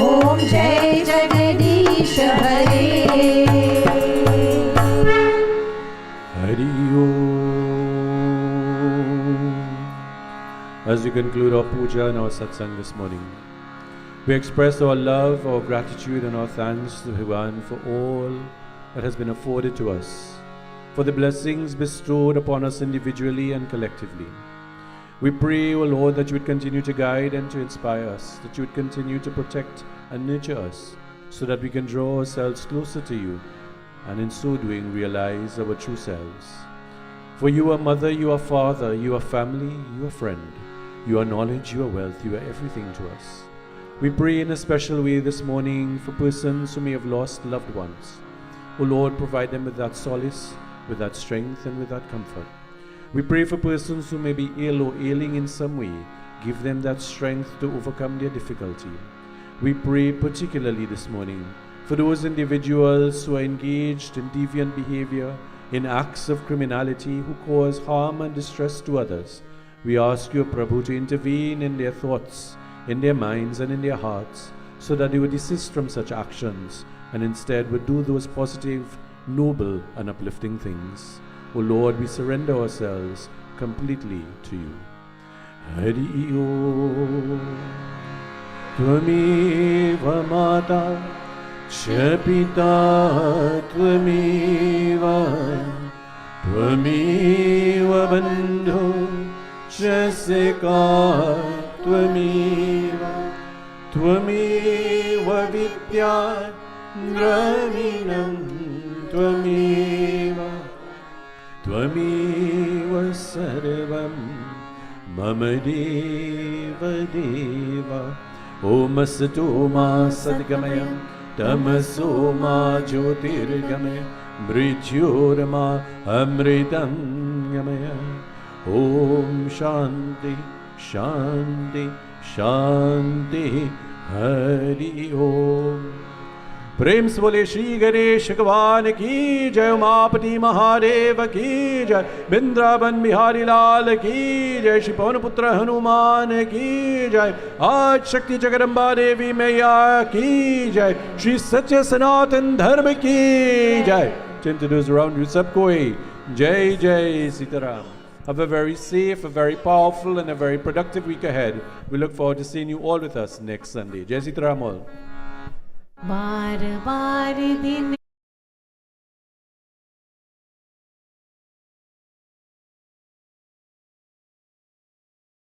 ओम जय जगदीश हरे। Hari Om. As we conclude our puja and our satsang this morning, we express our love, our gratitude and our thanks to Bhagwan for all that has been afforded to us, for the blessings bestowed upon us individually and collectively. We pray, O Lord, that you would continue to guide and to inspire us, that you would continue to protect and nurture us, so that we can draw ourselves closer to you, and in so doing realize our true selves. For you are mother, you are father, you are family, you are friend, you are knowledge, you are wealth, you are everything to us. We pray in a special way this morning for persons who may have lost loved ones. O Lord, provide them with that solace, with that strength and with that comfort. We pray for persons who may be ill or ailing in some way. Give them that strength to overcome their difficulty. We pray particularly this morning for those individuals who are engaged in deviant behavior, in acts of criminality, who cause harm and distress to others. We ask you, Prabhu, to intervene in their thoughts, in their minds and in their hearts, so that they would desist from such actions and instead would do those positive, noble and uplifting things. O Lord, we surrender ourselves completely to you. Hari Om. Tvameva Mata Cha Pita Tvameva, Tvameva Bandhu Cha Sakha Tvameva, Tvameva Vidya Dravinam Tvameva, Tvameva Sarvam Mama Deva Deva. Om Asato Ma Sadgamaya, Tamaso Ma Jyotirgamaya, Mrityorama Amritam Gamaya. Om Shanti Shanti Shanti Hari Om. प्रेम से बोले श्री गणेश भगवान की जय, उमापति महादेव की जय, वृंदावन बिहारी लाल की जय, श्री पवन पुत्र हनुमान की जय, आज शक्ति जगदम्बा देवी मैया की जय, श्री सच्चे सनातन धर्म की जय। Chant those around you, सब कोई जय जय Sitaram. Have a very safe, a very powerful and a very productive week ahead. We look forward to seeing you all with us next Sunday. Jai Sitaram all. बार बार दिन